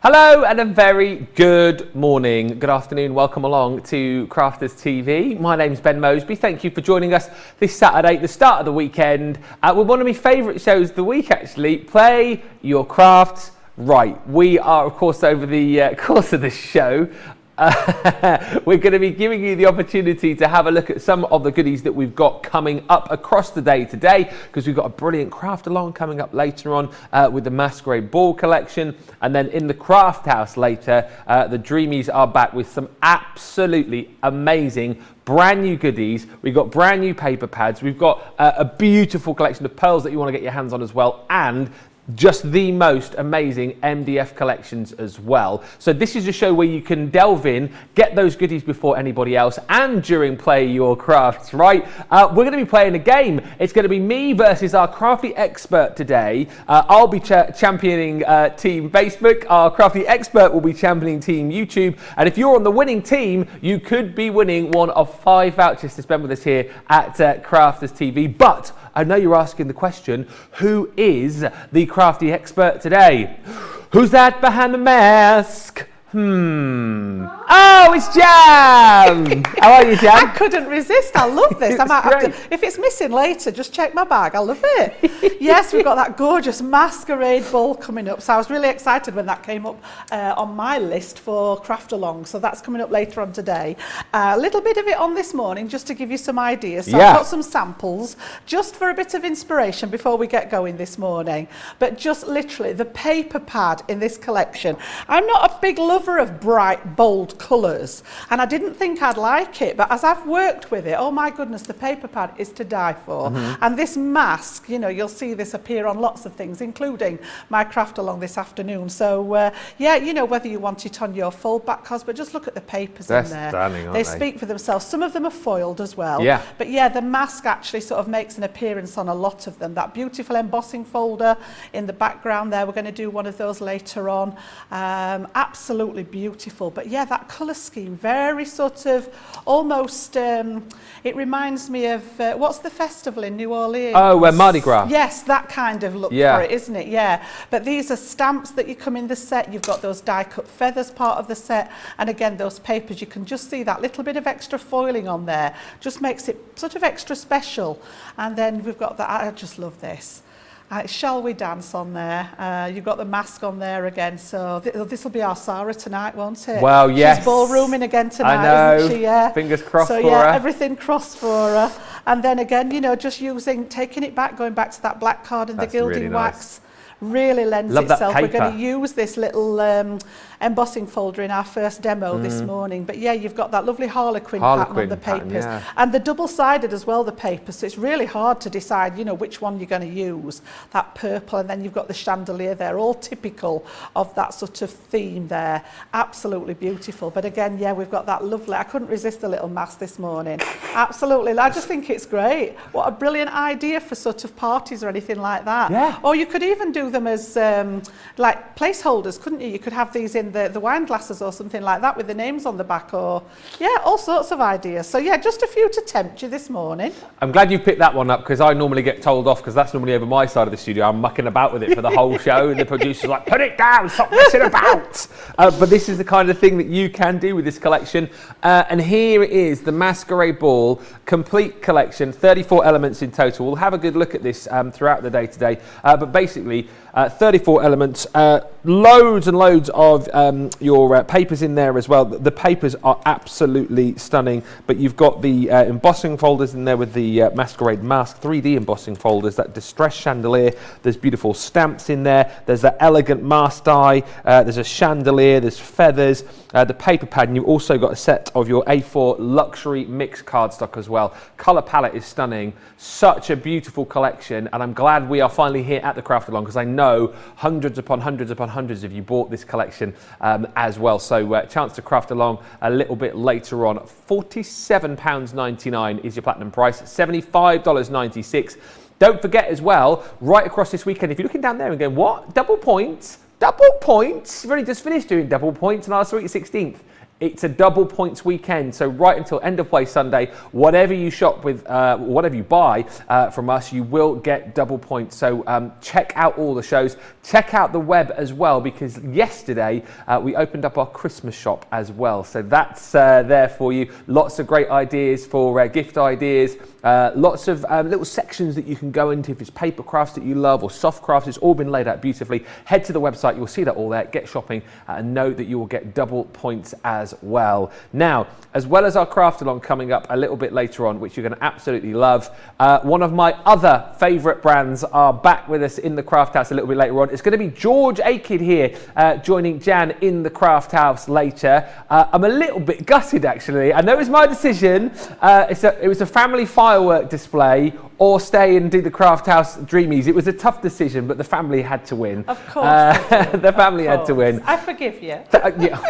Hello and a very good morning, good afternoon, welcome along to Crafters TV. My name's Ben Mosby, thank you for joining us this Saturday, the start of the weekend, with one of my favourite shows of the week actually, Play Your Crafts Right. We are of course over the course of the show, we're going to be giving you the opportunity to have a look at some of the goodies that we've got coming up across the day today, because we've got a brilliant craft along coming up later on with the Masquerade Ball collection, and then in the craft house later the Dreamies are back with some absolutely amazing brand new goodies. We've got brand new paper pads, we've got a beautiful collection of pearls that you want to get your hands on as well, and just the most amazing MDF collections as well. So this is a show where you can delve in, get those goodies before anybody else, and during Play Your Crafts Right. We're going to be playing a game. It's going to be me versus our crafty expert today. I'll be championing Team Facebook. Our crafty expert will be championing Team YouTube. And if you're on the winning team, you could be winning one of 5 vouchers to spend with us here at Crafters TV. But I know you're asking the question, who is the crafty expert today? Who's that behind the mask? Oh, it's Jam! How are you, Jam? I couldn't resist. I love this. I might have to, if it's missing later, just check my bag. I love it. Yes, we've got that gorgeous Masquerade Ball coming up. So I was really excited when that came up on my list for Craft Along. So that's coming up later on today. A little bit of it on this morning, just to give you some ideas. So I've got some samples, just for a bit of inspiration before we get going this morning. But just literally, the paper pad in this collection. I'm not a big lover of bright, bold colours, and I didn't think I'd like it, but as I've worked with it, oh my goodness, the paper pad is to die for. And this mask, you know, you'll see this appear on lots of things, including my Craft Along this afternoon. So yeah, you know, whether you want it on your fold back cos, but just look at the papers in there. Stunning, aren't they speak for themselves. Some of them are foiled as well. Yeah. But yeah, the mask actually sort of makes an appearance on a lot of them. That beautiful embossing folder in the background there, we're going to do one of those later on. Absolutely beautiful. But yeah, that colour scheme, very sort of almost, it reminds me of, what's the festival in New Orleans? Oh, Mardi Gras. Yes, that kind of look for it, isn't it? Yeah. But these are stamps that you come in the set. You've got those die-cut feathers part of the set. And again, those papers, you can just see that little bit of extra foiling on there. Just makes it sort of extra special. And then we've got that, I just love this. Shall We Dance on there. You've got the mask on there again, so this will be our Sarah tonight, won't it? Well, yes. She's ballrooming again tonight, I know. isn't she? Yeah. Fingers crossed for her. Everything crossed for her. And then again, you know, just taking it back, going back to that black card and the gilding really wax. Really lends itself. We're going to use this little embossing folder in our first demo this morning. But yeah, you've got that lovely Harlequin pattern on the papers. And the double-sided as well, the paper. So it's really hard to decide, you know, which one you're going to use. That purple, and then you've got the chandelier there, all typical of that sort of theme there. Absolutely beautiful. But again, yeah, we've got that lovely, I couldn't resist the little mask this morning. Absolutely. I just think it's great. What a brilliant idea for sort of parties or anything like that. Yeah. Or you could even do them as like placeholders, couldn't you? You could have these in the wine glasses or something like that with the names on the back, or yeah, all sorts of ideas. So yeah, just a few to tempt you this morning. I'm glad you picked that one up, because I normally get told off, because that's normally over my side of the studio. I'm mucking about with it for the whole show, and the producer's like, put it down, stop messing about. But this is the kind of thing that you can do with this collection. And here it is, the Masquerade Ball complete collection, 34 elements in total. We'll have a good look at this throughout the day today. But basically, 34 elements, loads and loads of your papers in there as well. The papers are absolutely stunning, but you've got the embossing folders in there with the Masquerade mask, 3D embossing folders, that distressed chandelier, there's beautiful stamps in there, there's that elegant mask die, there's a chandelier, there's feathers, the paper pad, and you've also got a set of your A4 luxury mixed cardstock as well. Colour palette is stunning, such a beautiful collection, and I'm glad we are finally here at the Craft Along, because I know hundreds upon hundreds upon hundreds of you bought this collection as well. So chance to craft along a little bit later on. £47.99 is your platinum price, $75.96. Don't forget as well, right across this weekend, if you're looking down there and going, what? Double points? Double points? You've only just finished doing double points on our sweet 16th. It's a double points weekend, so right until end of play Sunday, whatever you shop with, whatever you buy from us, you will get double points. So check out all the shows, check out the web as well, because yesterday we opened up our Christmas shop as well. So that's there for you. Lots of great ideas for gift ideas, lots of little sections that you can go into if it's paper crafts that you love or soft crafts. It's all been laid out beautifully. Head to the website, you'll see that all there. Get shopping and know that you will get double points as well. Now, as well as our craft along coming up a little bit later on, which you're going to absolutely love, one of my other favourite brands are back with us in the Craft House a little bit later on. It's going to be George Akid here joining Jan in the Craft House later. I'm a little bit gutted actually. I know it was my decision. It was a family firework display or stay and do the Craft House Dreamies. It was a tough decision, but the family had to win. Of course. The family had to win. I forgive you. Yeah.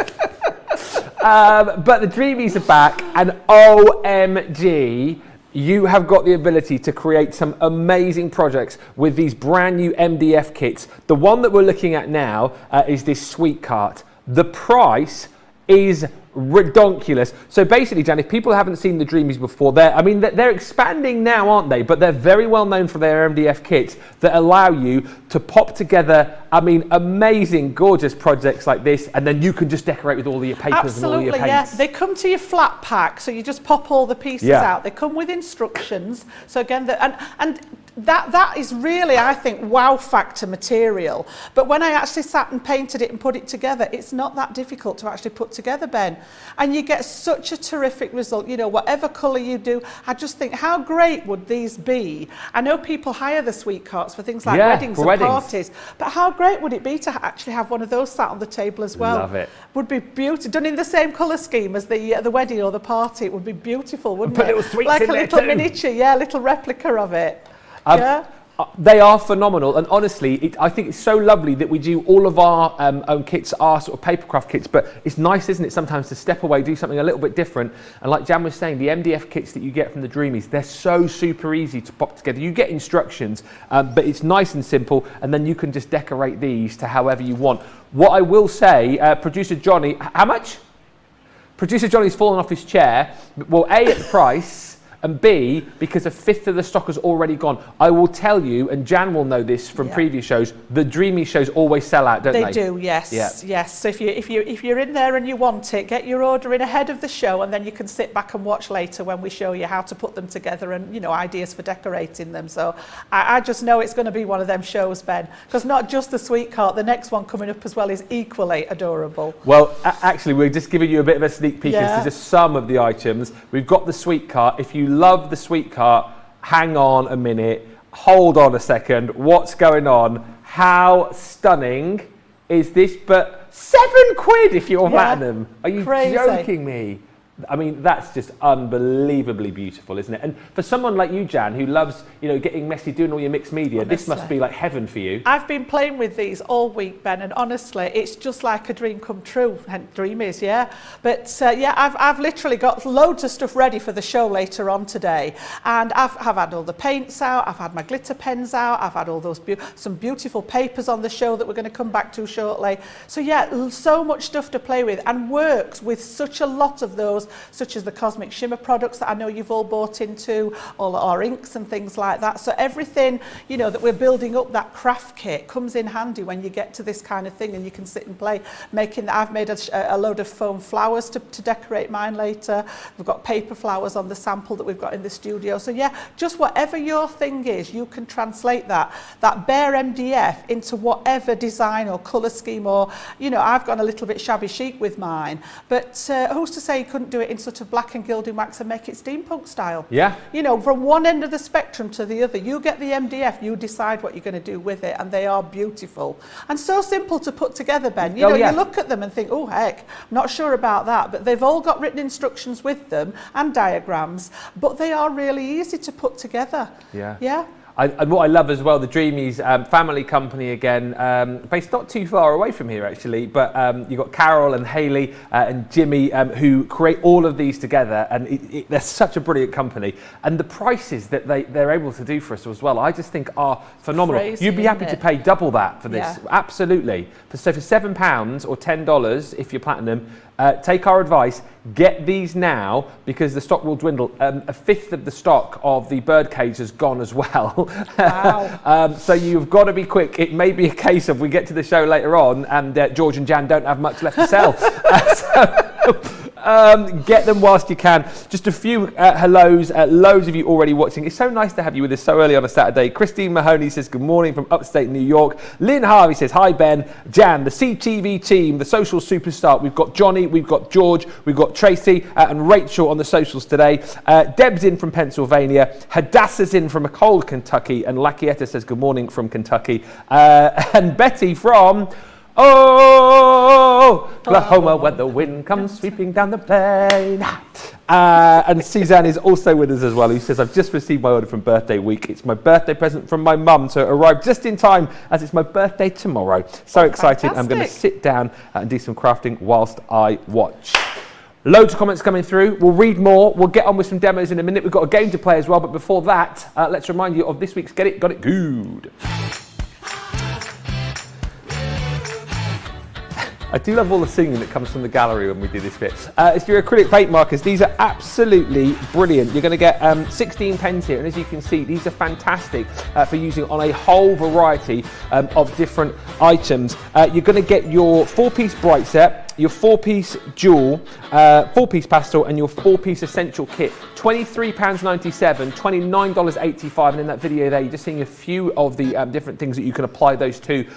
But the Dreamies are back, and OMG, you have got the ability to create some amazing projects with these brand new MDF kits. The one that we're looking at now is this sweet cart. The price is redonkulous. So basically, Jan, if people haven't seen the Dreamies before, they're expanding now, aren't they? But they're very well known for their MDF kits that allow you to pop together, amazing, gorgeous projects like this, and then you can just decorate with all of your papers and all of your paints. Yes. They come to your flat pack, so you just pop all the pieces out. They come with instructions. So again, that is really, I think, wow factor material. But when I actually sat and painted it and put it together, it's not that difficult to actually put together, Ben. And you get such a terrific result. You know, whatever colour you do, I just think, how great would these be? I know people hire the sweet carts for things like weddings and parties, but how great would it be to actually have one of those sat on the table as well? Love it. Would be beautiful. Done in the same colour scheme as the wedding or the party, it would be beautiful, wouldn't it? Put little sweets like in a there little too. miniature, little replica of it. They are phenomenal, and honestly, I think it's so lovely that we do all of our own kits, our sort of papercraft kits, but it's nice, isn't it, sometimes to step away, do something a little bit different. And like Jan was saying, the MDF kits that you get from the Dreamies, they're so super easy to pop together. You get instructions, but it's nice and simple, and then you can just decorate these to however you want. What I will say, producer Johnny, how much? Producer Johnny's fallen off his chair. Well, A, at the price, and B, because a fifth of the stock has already gone. I will tell you, and Jan will know this from previous shows, the Dreamy shows always sell out, don't they? They do, yes. Yeah. Yes. So if you're in there and you want it, get your order in ahead of the show, and then you can sit back and watch later when we show you how to put them together and, you know, ideas for decorating them. So I just know it's going to be one of them shows, Ben, because not just the sweet cart, the next one coming up as well is equally adorable. Well, actually, we're just giving you a bit of a sneak peek as to just some of the items. We've got the sweet cart. If you love the sweet cart, hang on a minute, hold on a second, what's going on? How stunning is this? But £7 if you're platinum. Are you joking me? I mean, that's just unbelievably beautiful, isn't it? And for someone like you, Jan, who loves, you know, getting messy, doing all your mixed media, honestly, this must be like heaven for you. I've been playing with these all week, Ben, and honestly, it's just like a dream come true. Dream is, yeah. But I've literally got loads of stuff ready for the show later on today, and I've had all the paints out, I've had my glitter pens out, I've had all those some beautiful papers on the show that we're going to come back to shortly. So yeah, so much stuff to play with, and works with such a lot of those, such as the Cosmic Shimmer products that I know you've all bought into, all our inks and things like that. So everything, you know, that we're building up, that craft kit comes in handy when you get to this kind of thing and you can sit and play. I've made a load of foam flowers to decorate mine later. We've got paper flowers on the sample that we've got in the studio. So yeah, just whatever your thing is, you can translate that bare MDF into whatever design or colour scheme, or, you know, I've gone a little bit shabby chic with mine, but who's to say you couldn't do it in sort of black and gilding wax and make it steampunk style? Yeah. You know, from one end of the spectrum to the other, you get the MDF, you decide what you're going to do with it, and they are beautiful. And so simple to put together, Ben. You know, you look at them and think, oh heck, I'm not sure about that, but they've all got written instructions with them and diagrams, but they are really easy to put together. Yeah. Yeah. And what I love as well, the Dreamies family company again, based not too far away from here actually, but you've got Carol and Hayley and Jimmy who create all of these together, and they're such a brilliant company. And the prices that they're able to do for us as well, I just think are phenomenal. Crazy, you'd be happy to pay double that for this, absolutely. So for £7 or $10 if you're platinum, take our advice, get these now because the stock will dwindle. A fifth of the stock of the birdcage has gone as well. Wow. So you've got to be quick. It may be a case of we get to the show later on and George and Jan don't have much left to sell. Get them whilst you can. Just a few hellos, loads of you already watching. It's so nice to have you with us so early on a Saturday. Christine Mahoney says good morning from upstate New York. Lynn Harvey says hi Ben, Jan, the CTV team, the social superstar. We've got Johnny, we've got George, we've got Tracy and Rachel on the socials today. Deb's in from Pennsylvania. Hadassah's in from cold Kentucky, and Lakieta says good morning from Kentucky. And Betty from Oklahoma, where the wind comes sweeping down the plain. And Suzanne is also with us as well, who says, I've just received my order from Birthday Week. It's my birthday present from my mum, so it arrived just in time as it's my birthday tomorrow. So excited. Fantastic. I'm going to sit down and do some crafting whilst I watch. Loads of comments coming through. We'll read more. We'll get on with some demos in a minute. We've got a game to play as well, but before that, let's remind you of this week's Get It, Got It Good. I do love all the singing that comes from the gallery when we do this bit. It's your acrylic paint markers. These are absolutely brilliant. You're going to get 16 pens here, and as you can see, these are fantastic for using on a whole variety of different items. You're going to get your 4-piece bright set, your 4-piece jewel, 4-piece pastel, and your 4-piece essential kit. £23.97, $29.85, and in that video there, you're just seeing a few of the different things that you can apply those to.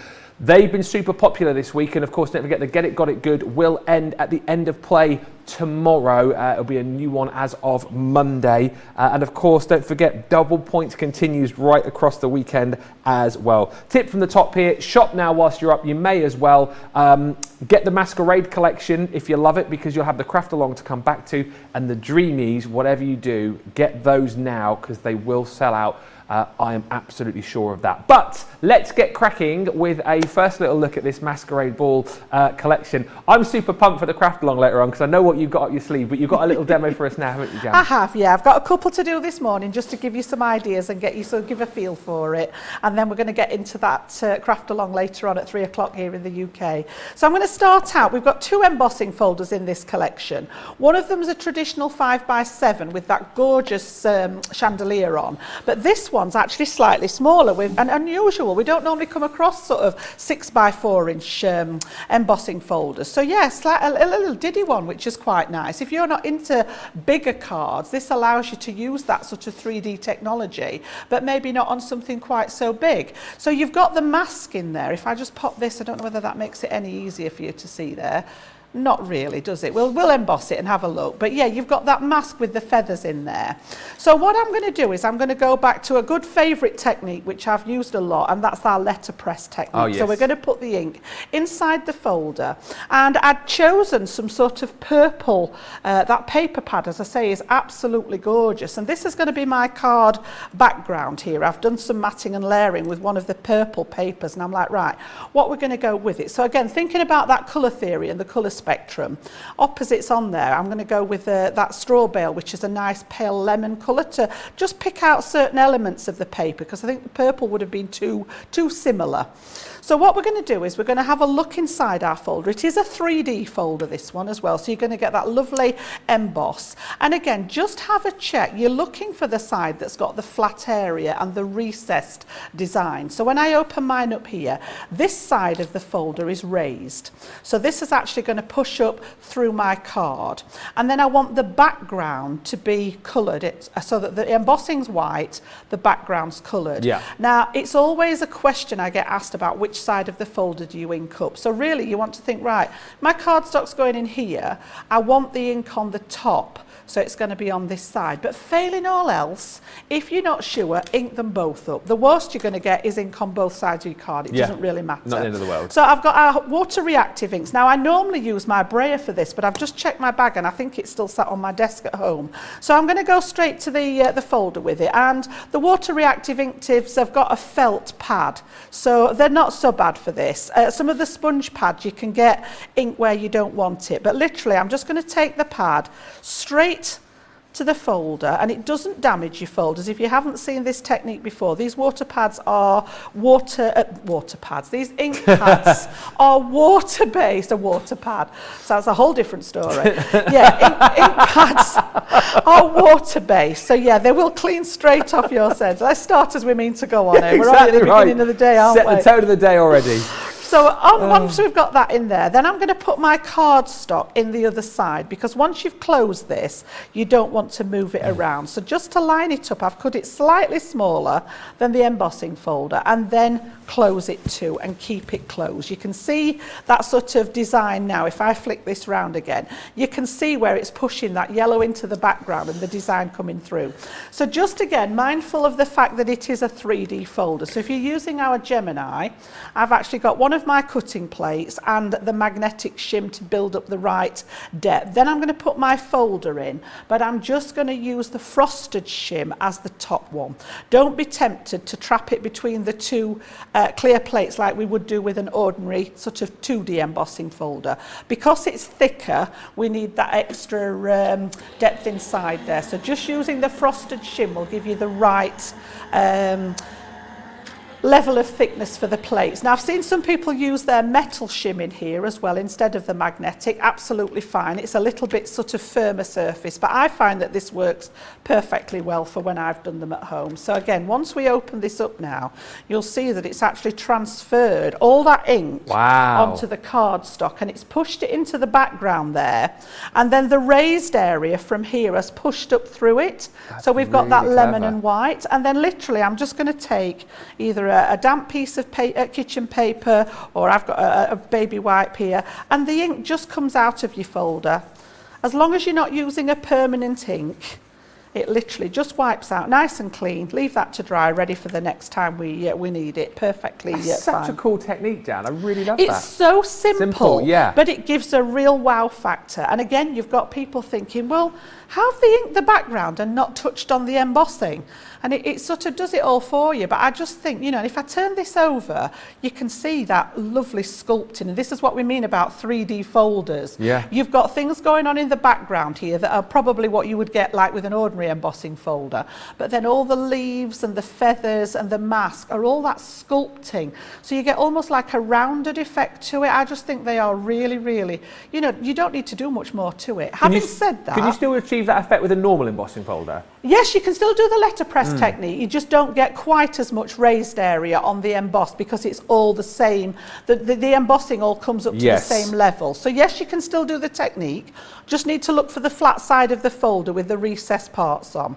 They've been super popular this week, and of course, don't forget the Get It, Got It Good will end at the end of play tomorrow. It'll be a new one as of Monday. And of course, don't forget, double points continues right across the weekend as well. Tip from the top here, shop now whilst you're up. You may as well get the Masquerade collection if you love it, because you'll have the craft along to come back to, and the Dreamies, whatever you do, get those now because they will sell out. I am absolutely sure of that. But let's get cracking with a first little look at this Masquerade Ball collection. I'm super pumped for the craft along later on because I know what you've got up your sleeve, but you've got a little demo for us now, haven't you, Jan? I have, yeah. I've got a couple to do this morning just to give you some ideas and get you sort of give a feel for it. And then we're going to get into that craft along later on at 3 o'clock here in the UK. So I'm going to start out. We've got 2 embossing folders in this collection. One of them is a traditional 5x7 with that gorgeous chandelier on, but this one's actually slightly smaller and unusual. We don't normally come across sort of 6x4 inch embossing folders. So yes, like a little diddy one, which is quite nice. If you're not into bigger cards, this allows you to use that sort of 3D technology, but maybe not on something quite so big. So you've got the mask in there. If I just pop this, I don't know whether that makes it any easier for you to see there. Not really, does it? We'll emboss it and have a look. But yeah, you've got that mask with the feathers in there. So what I'm going to do is I'm going to go back to a good favourite technique, which I've used a lot, and that's our letterpress technique. Oh, yes. So we're going to put the ink inside the folder. And I'd chosen some sort of purple, that paper pad, as I say, is absolutely gorgeous. And this is going to be my card background here. I've done some matting and layering with one of the purple papers, and I'm like, right, what we're going to go with it. So again, thinking about that colour theory and the colour spectrum. Opposites on there, I'm going to go with that straw bale, which is a nice pale lemon colour, to just pick out certain elements of the paper, because I think the purple would have been too similar. So what we're going to do is we're going to have a look inside our folder. It is a 3D folder, this one as well, so you're going to get that lovely emboss. And again, just have a check. You're looking for the side that's got the flat area and the recessed design. So when I open mine up here, this side of the folder is raised. So this is actually going to push up through my card. And then I want the background to be coloured, so that the embossing's white, the background's coloured. Yeah. Now, it's always a question I get asked about, which side of the folder do you ink up? So really you want to think, right, my cardstock's going in here, I want the ink on the top, so it's going to be on this side. But failing all else, if you're not sure, ink them both up. The worst you're going to get is ink on both sides of your card. It doesn't really matter. Not the end of the world. So I've got our water reactive inks. Now I normally use my brayer for this, but I've just checked my bag and I think it's still sat on my desk at home. So I'm going to go straight to the folder with it. And the water reactive ink tips have got a felt pad, so they're not so bad for this. Some of the sponge pads, you can get ink where you don't want it, but literally I'm just going to take the pad straight to the folder, and it doesn't damage your folders. If you haven't seen this technique before, these water pads are these ink pads are water-based. A water pad, so that's a whole different story. Yeah, ink pads are water-based, so yeah, they will clean straight off your sensor. Let's start as we mean to go on it. We're already at the beginning of the day, aren't we? Set the tone of the day already. So once we've got that in there, then I'm going to put my cardstock in the other side, because once you've closed this, you don't want to move it around. So just to line it up, I've cut it slightly smaller than the embossing folder, and then close it too and keep it closed. You can see that sort of design now. If I flick this round again, you can see where it's pushing that yellow into the background and the design coming through. So just again, mindful of the fact that it is a 3D folder. So if you're using our Gemini, I've actually got one of my cutting plates and the magnetic shim to build up the right depth. Then I'm going to put my folder in, but I'm just going to use the frosted shim as the top one. Don't be tempted to trap it between the two clear plates like we would do with an ordinary sort of 2D embossing folder. Because it's thicker, we need that extra depth inside there. So just using the frosted shim will give you the right level of thickness for the plates. Now I've seen some people use their metal shim in here as well instead of the magnetic. Absolutely fine. It's a little bit sort of firmer surface, but I find that this works perfectly well for when I've done them at home. So again, once we open this up now, you'll see that it's actually transferred all that ink onto the cardstock, and it's pushed it into the background there, and then the raised area from here has pushed up through it. So we've got that lemon and white, and then literally I'm just going to take either a damp piece of kitchen paper, or I've got a baby wipe here, and the ink just comes out of your folder. As long as you're not using a permanent ink, it literally just wipes out nice and clean. Leave that to dry, ready for the next time we need it. Perfectly fine. That's such a cool technique, Dan. I really love that. It's so simple, yeah, but it gives a real wow factor. And again, you've got people thinking, well, how have they inked the background and not touched on the embossing? And it sort of does it all for you. But I just think, you know, if I turn this over, you can see that lovely sculpting. And this is what we mean about 3D folders. Yeah. You've got things going on in the background here that are probably what you would get like with an ordinary embossing folder. But then all the leaves and the feathers and the mask are all that sculpting. So you get almost like a rounded effect to it. I just think they are really, really, you know, you don't need to do much more to it. Having said that, can you still achieve that effect with a normal embossing folder? Yes, you can still do the letterpress technique. You just don't get quite as much raised area on the emboss because it's all the same. The embossing all comes up to the same level. So yes, you can still do the technique. Just need to look for the flat side of the folder with the recessed parts on.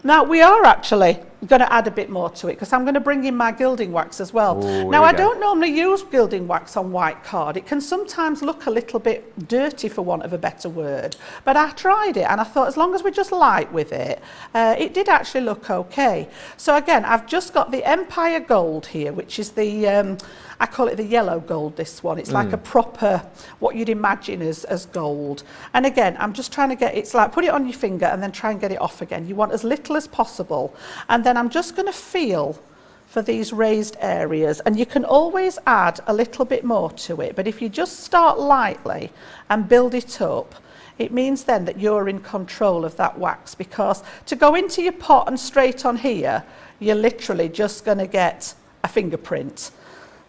Now we are actually going to add a bit more to it because I'm going to bring in my gilding wax as well. Now I don't normally use gilding wax on white card. It can sometimes look a little bit dirty, for want of a better word, but I tried it and I thought as long as we're just light with it, it did actually look okay. So again, I've just got the Empire Gold here, which is the I call it the yellow gold, this one. It's like a proper, what you'd imagine as gold. And again, I'm just trying to get, it's like put it on your finger and then try and get it off again. You want as little as possible. And then I'm just going to feel for these raised areas. And you can always add a little bit more to it. But if you just start lightly and build it up, it means then that you're in control of that wax, because to go into your pot and straight on here, you're literally just going to get a fingerprint.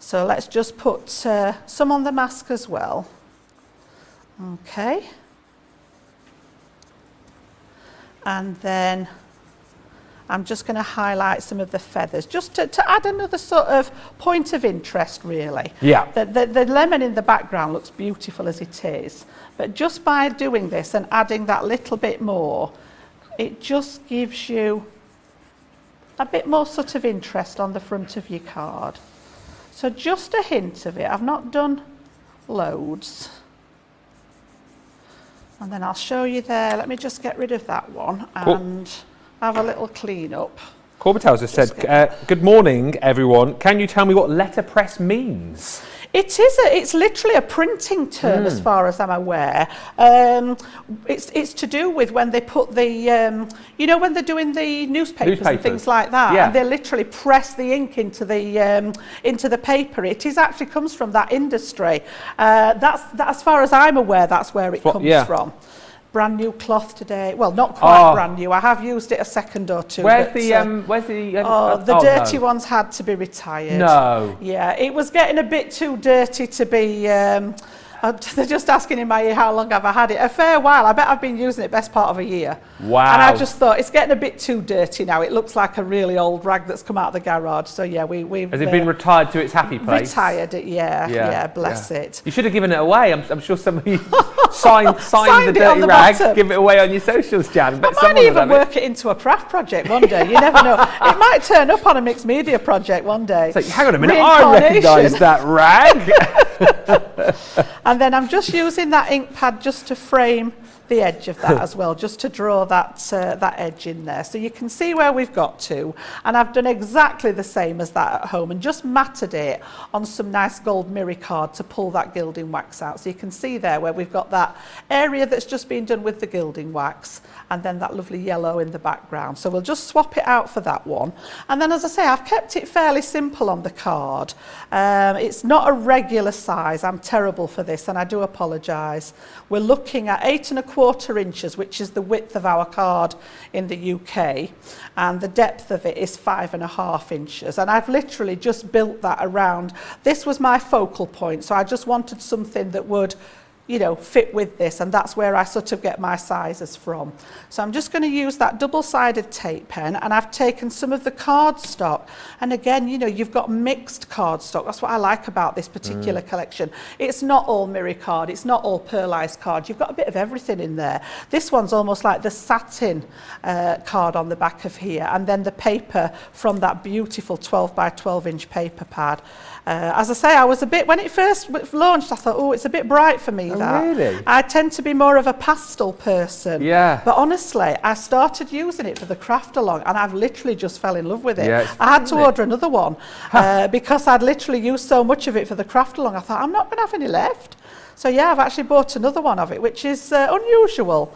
So let's just put some on the mask as well. Okay. And then I'm just going to highlight some of the feathers, just to add another sort of point of interest, really. Yeah. The lemon in the background looks beautiful as it is, but just by doing this and adding that little bit more, it just gives you a bit more sort of interest on the front of your card. So just a hint of it. I've not done loads. And then I'll show you there. Let me just get rid of that one and have a little clean up. Corbetels has said, good morning, everyone. Can you tell me what letterpress means? It's literally a printing term as far as I'm aware. It's to do with when they put the, you know, when they're doing the newspapers and things like that, and they literally press the ink into the paper. It actually comes from that industry. That's as far as I'm aware, that's where it comes from. brand new cloth today. Well, not quite brand new. I have used it a second or two. Where's but, the dirty no. ones had to be retired. No. Yeah, it was getting a bit too dirty to be... they're just asking in my ear how long have I had it. A fair while. I bet I've been using it best part of a year. Wow. And I just thought, it's getting a bit too dirty now. It looks like a really old rag that's come out of the garage. So yeah, we've... Has it been retired to its happy place? Retired it, yeah, bless it. You should have given it away. I'm sure somebody signed the dirty the rag, bottom. give it away on your socials, Jan. But I might even work it into a craft project one day. You never know. It might turn up on a mixed media project one day. So, hang on a minute, I recognise that rag. And then I'm just using that ink pad just to frame the edge of that as well, just to draw that edge in there. So you can see where we've got to. And I've done exactly the same as that at home and just matted it on some nice gold mirror card to pull that gilding wax out. So you can see there where we've got that area that's just been done with the gilding wax and then that lovely yellow in the background. So we'll just swap it out for that one. And then, as I say, I've kept it fairly simple on the card. It's not a regular size. I'm terrible for this and I do apologise. We're looking at 8 1/4 inches, which is the width of our card in the UK, and the depth of it is 5 1/2 inches. And I've literally just built that around. This was my focal point, so I just wanted something that would, you know, fit with this, and that's where I sort of get my sizes from. So I'm just going to use that double-sided tape pen, and I've taken some of the cardstock, and again, you know, you've got mixed cardstock. That's what I like about this particular collection. It's not all mirror card, it's not all pearlized card. You've got a bit of everything in there. This one's almost like the satin card on the back of here, and then the paper from that beautiful 12 by 12 inch paper pad. As I say, I was a bit, when it first launched, I thought, oh, it's a bit bright for me. That. Really? I tend to be more of a pastel person. Yeah. But honestly, I started using it for the craft along and I've literally just fell in love with it. Yeah, I had to order another one because I'd literally used so much of it for the craft along. I thought, I'm not going to have any left. So yeah, I've actually bought another one of it, which is unusual.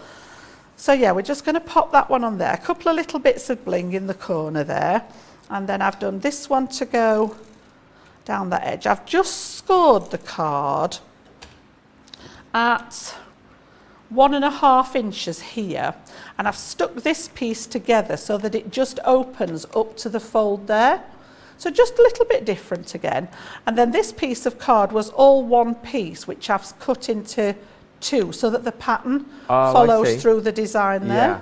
So yeah, we're just going to pop that one on there. A couple of little bits of bling in the corner there. And then I've done this one to go down that edge. I've just scored the card at 1 1/2 inches here, and I've stuck this piece together so that it just opens up to the fold there. So just a little bit different again. And then this piece of card was all one piece, which I've cut into 2 so that the pattern follows through the design there. Yeah.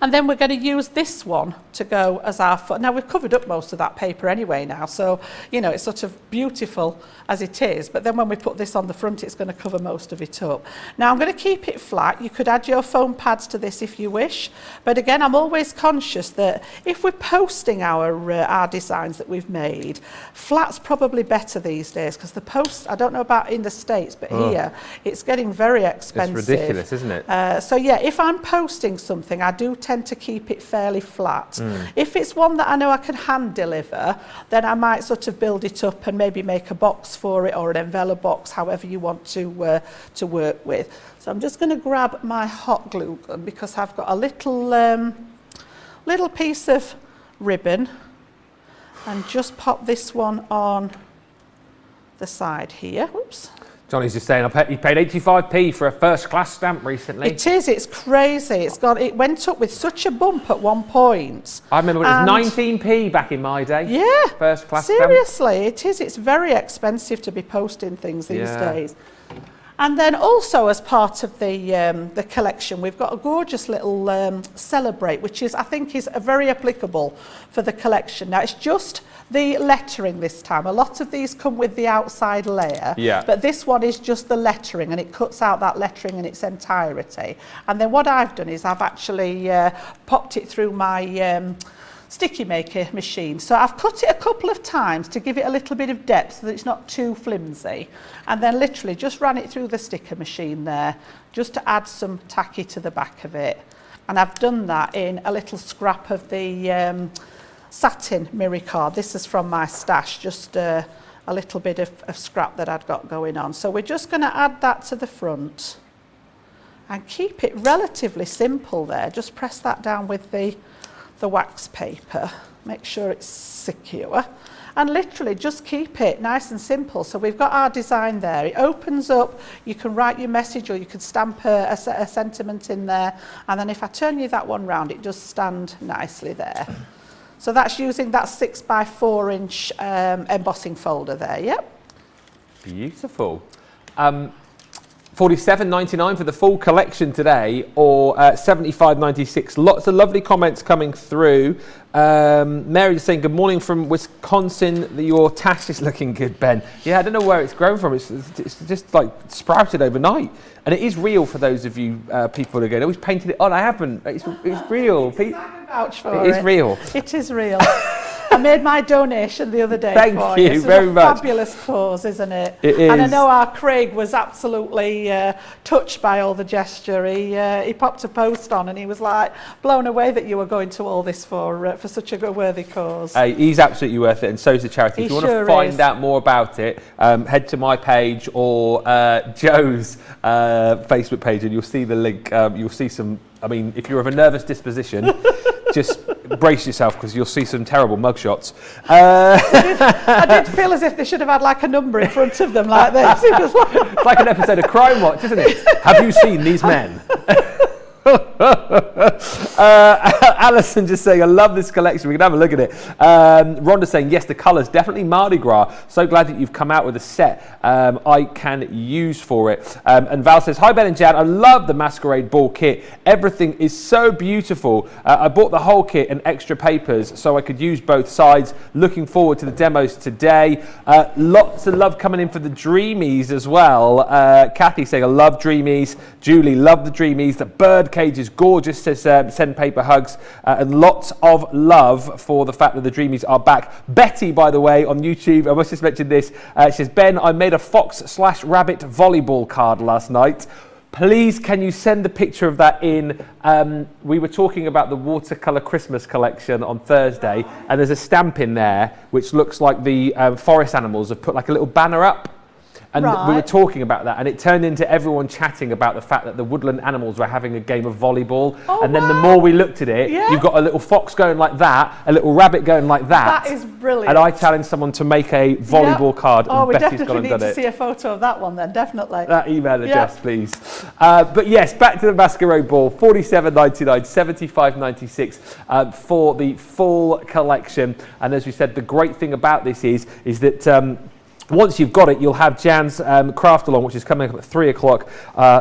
And then we're going to use this one to go as our foot. Now we've covered up most of that paper anyway now, so you know it's sort of beautiful as it is, but then when we put this on the front it's going to cover most of it up. Now I'm going to keep it flat. You could add your foam pads to this if you wish, but again I'm always conscious that if we're posting our designs that we've made, flat's probably better these days because the post, I don't know about in the States, but here it's getting very expensive. It's ridiculous, isn't it? So yeah, if I'm posting something I do tend to keep it fairly flat. If it's one that I know I can hand deliver, then I might sort of build it up and maybe make a box for it or an envelope box, however you want to work with. So I'm just going to grab my hot glue gun because I've got a little piece of ribbon and just pop this one on the side here. Whoops. Johnny's just saying, he paid 85p for a first class stamp recently. It is, it's crazy. It went up with such a bump at one point. I remember it was 19p back in my day. Yeah. First class seriously, it is. It's very expensive to be posting things these days. And then also as part of the collection, we've got a gorgeous little Celebrate, which is, I think, is very applicable for the collection. Now, it's just the lettering this time. A lot of these come with the outside layer, but this one is just the lettering, and it cuts out that lettering in its entirety. And then what I've done is I've actually popped it through my sticky maker machine. So I've cut it a couple of times to give it a little bit of depth so that it's not too flimsy, and then literally just ran it through the sticker machine there just to add some tacky to the back of it. And I've done that in a little scrap of the satin mirror card. This is from my stash, just a little bit of scrap that I'd got going on. So we're just going to add that to the front and keep it relatively simple there. Just press that down with the wax paper, make sure it's secure, and literally just keep it nice and simple. So we've got our design there. It opens up, you can write your message or you could stamp a sentiment in there, and then if I turn you that one round, it does stand nicely there. So that's using that 6x4 inch embossing folder there, yep. Beautiful. $47.99 for the full collection today, or $75.96. Lots of lovely comments coming through. Mary is saying, good morning from Wisconsin. Your tash is looking good, Ben. Yeah, I don't know where it's grown from. It's just like sprouted overnight. And it is real for those of you people who are going, oh, he's painted it on. I haven't. It's real. I can vouch for it is real. It is real. I made my donation the other day. Thank for you very much. Fabulous cause, isn't it? It is. And I know our Craig was absolutely touched by all the gesture. He popped a post on and he was like blown away that you were going to all this for such a good worthy cause. Hey, he's absolutely worth it, and so is the charity. If you want to find out more about it, head to my page or Joe's Facebook page, and you'll see the link. You'll see some. I mean, if you're of a nervous disposition, just brace yourself because you'll see some terrible mugshots. I did feel as if they should have had like a number in front of them like this. It was it's like an episode of Crime Watch, isn't it? Have you seen these men? Alison just saying, I love this collection. We can have a look at it. Rhonda saying, yes, the colours, definitely Mardi Gras. So glad that you've come out with a set I can use for it. And Val says, hi Ben and Jan, I love the Masquerade Ball kit. Everything is so beautiful. I bought the whole kit and extra papers so I could use both sides. Looking forward to the demos today. Lots of love coming in for the Dreamies as well. Kathy saying, I love Dreamies. Julie, love the Dreamies. The bird cage is gorgeous, says Send Paper Hugs, and lots of love for the fact that the Dreamies are back. Betty, by the way, on YouTube, I must just mention this, she says, Ben, I made a fox/rabbit volleyball card last night. Please, can you send the picture of that in? We were talking about the watercolour Christmas collection on Thursday, and there's a stamp in there which looks like the forest animals have put like a little banner up. And we were talking about that, and it turned into everyone chatting about the fact that the woodland animals were having a game of volleyball. Oh, and then the more we looked at it, you've got a little fox going like that, a little rabbit going like that. That is brilliant. And I challenged someone to make a volleyball card, and Betty's gone and done it. Oh, we definitely need to see a photo of that one then, definitely. That email address, please. But yes, back to the Masquerade Ball, $47.99, $75.96 for the full collection. And as we said, the great thing about this is that once you've got it, you'll have Jan's craft along, which is coming up at 3 o'clock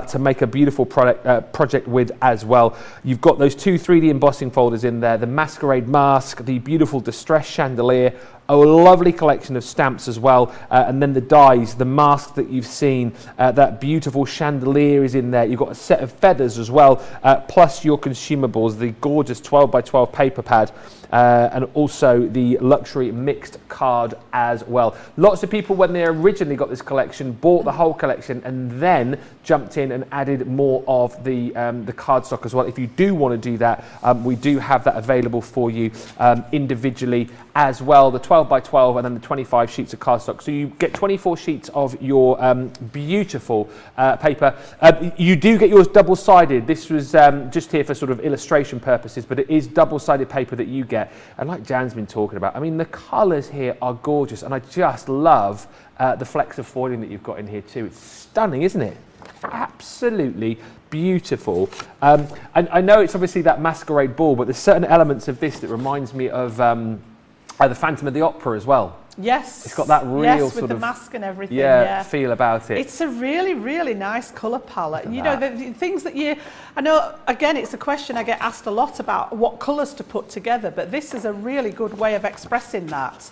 to make a beautiful project with as well. You've got those two 3D embossing folders in there, the Masquerade mask, the beautiful distress chandelier, a lovely collection of stamps as well, and then the dies, the mask that you've seen, that beautiful chandelier is in there. You've got a set of feathers as well, plus your consumables, the gorgeous 12x12 paper pad, and also the luxury mixed card as well. Lots of people, when they originally got this collection, bought the whole collection and then jumped in and added more of the cardstock as well. If you do want to do that, we do have that available for you individually as well. The 12x12 and then the 25 sheets of cardstock. So you get 24 sheets of your beautiful paper. You do get yours double-sided. This was just here for sort of illustration purposes, but it is double-sided paper that you get. And like Jan's been talking about, I mean, the colours here are gorgeous, and I just love the flecks of foiling that you've got in here too. It's stunning, isn't it? Absolutely beautiful. And I know it's obviously that Masquerade Ball, but there's certain elements of this that reminds me of the Phantom of the Opera as well. Yes. It's got that real sort with the of mask and everything. Feel about it. It's a really, really nice colour palette. And you know, the things that I know, again, it's a question I get asked a lot about what colours to put together, but this is a really good way of expressing that.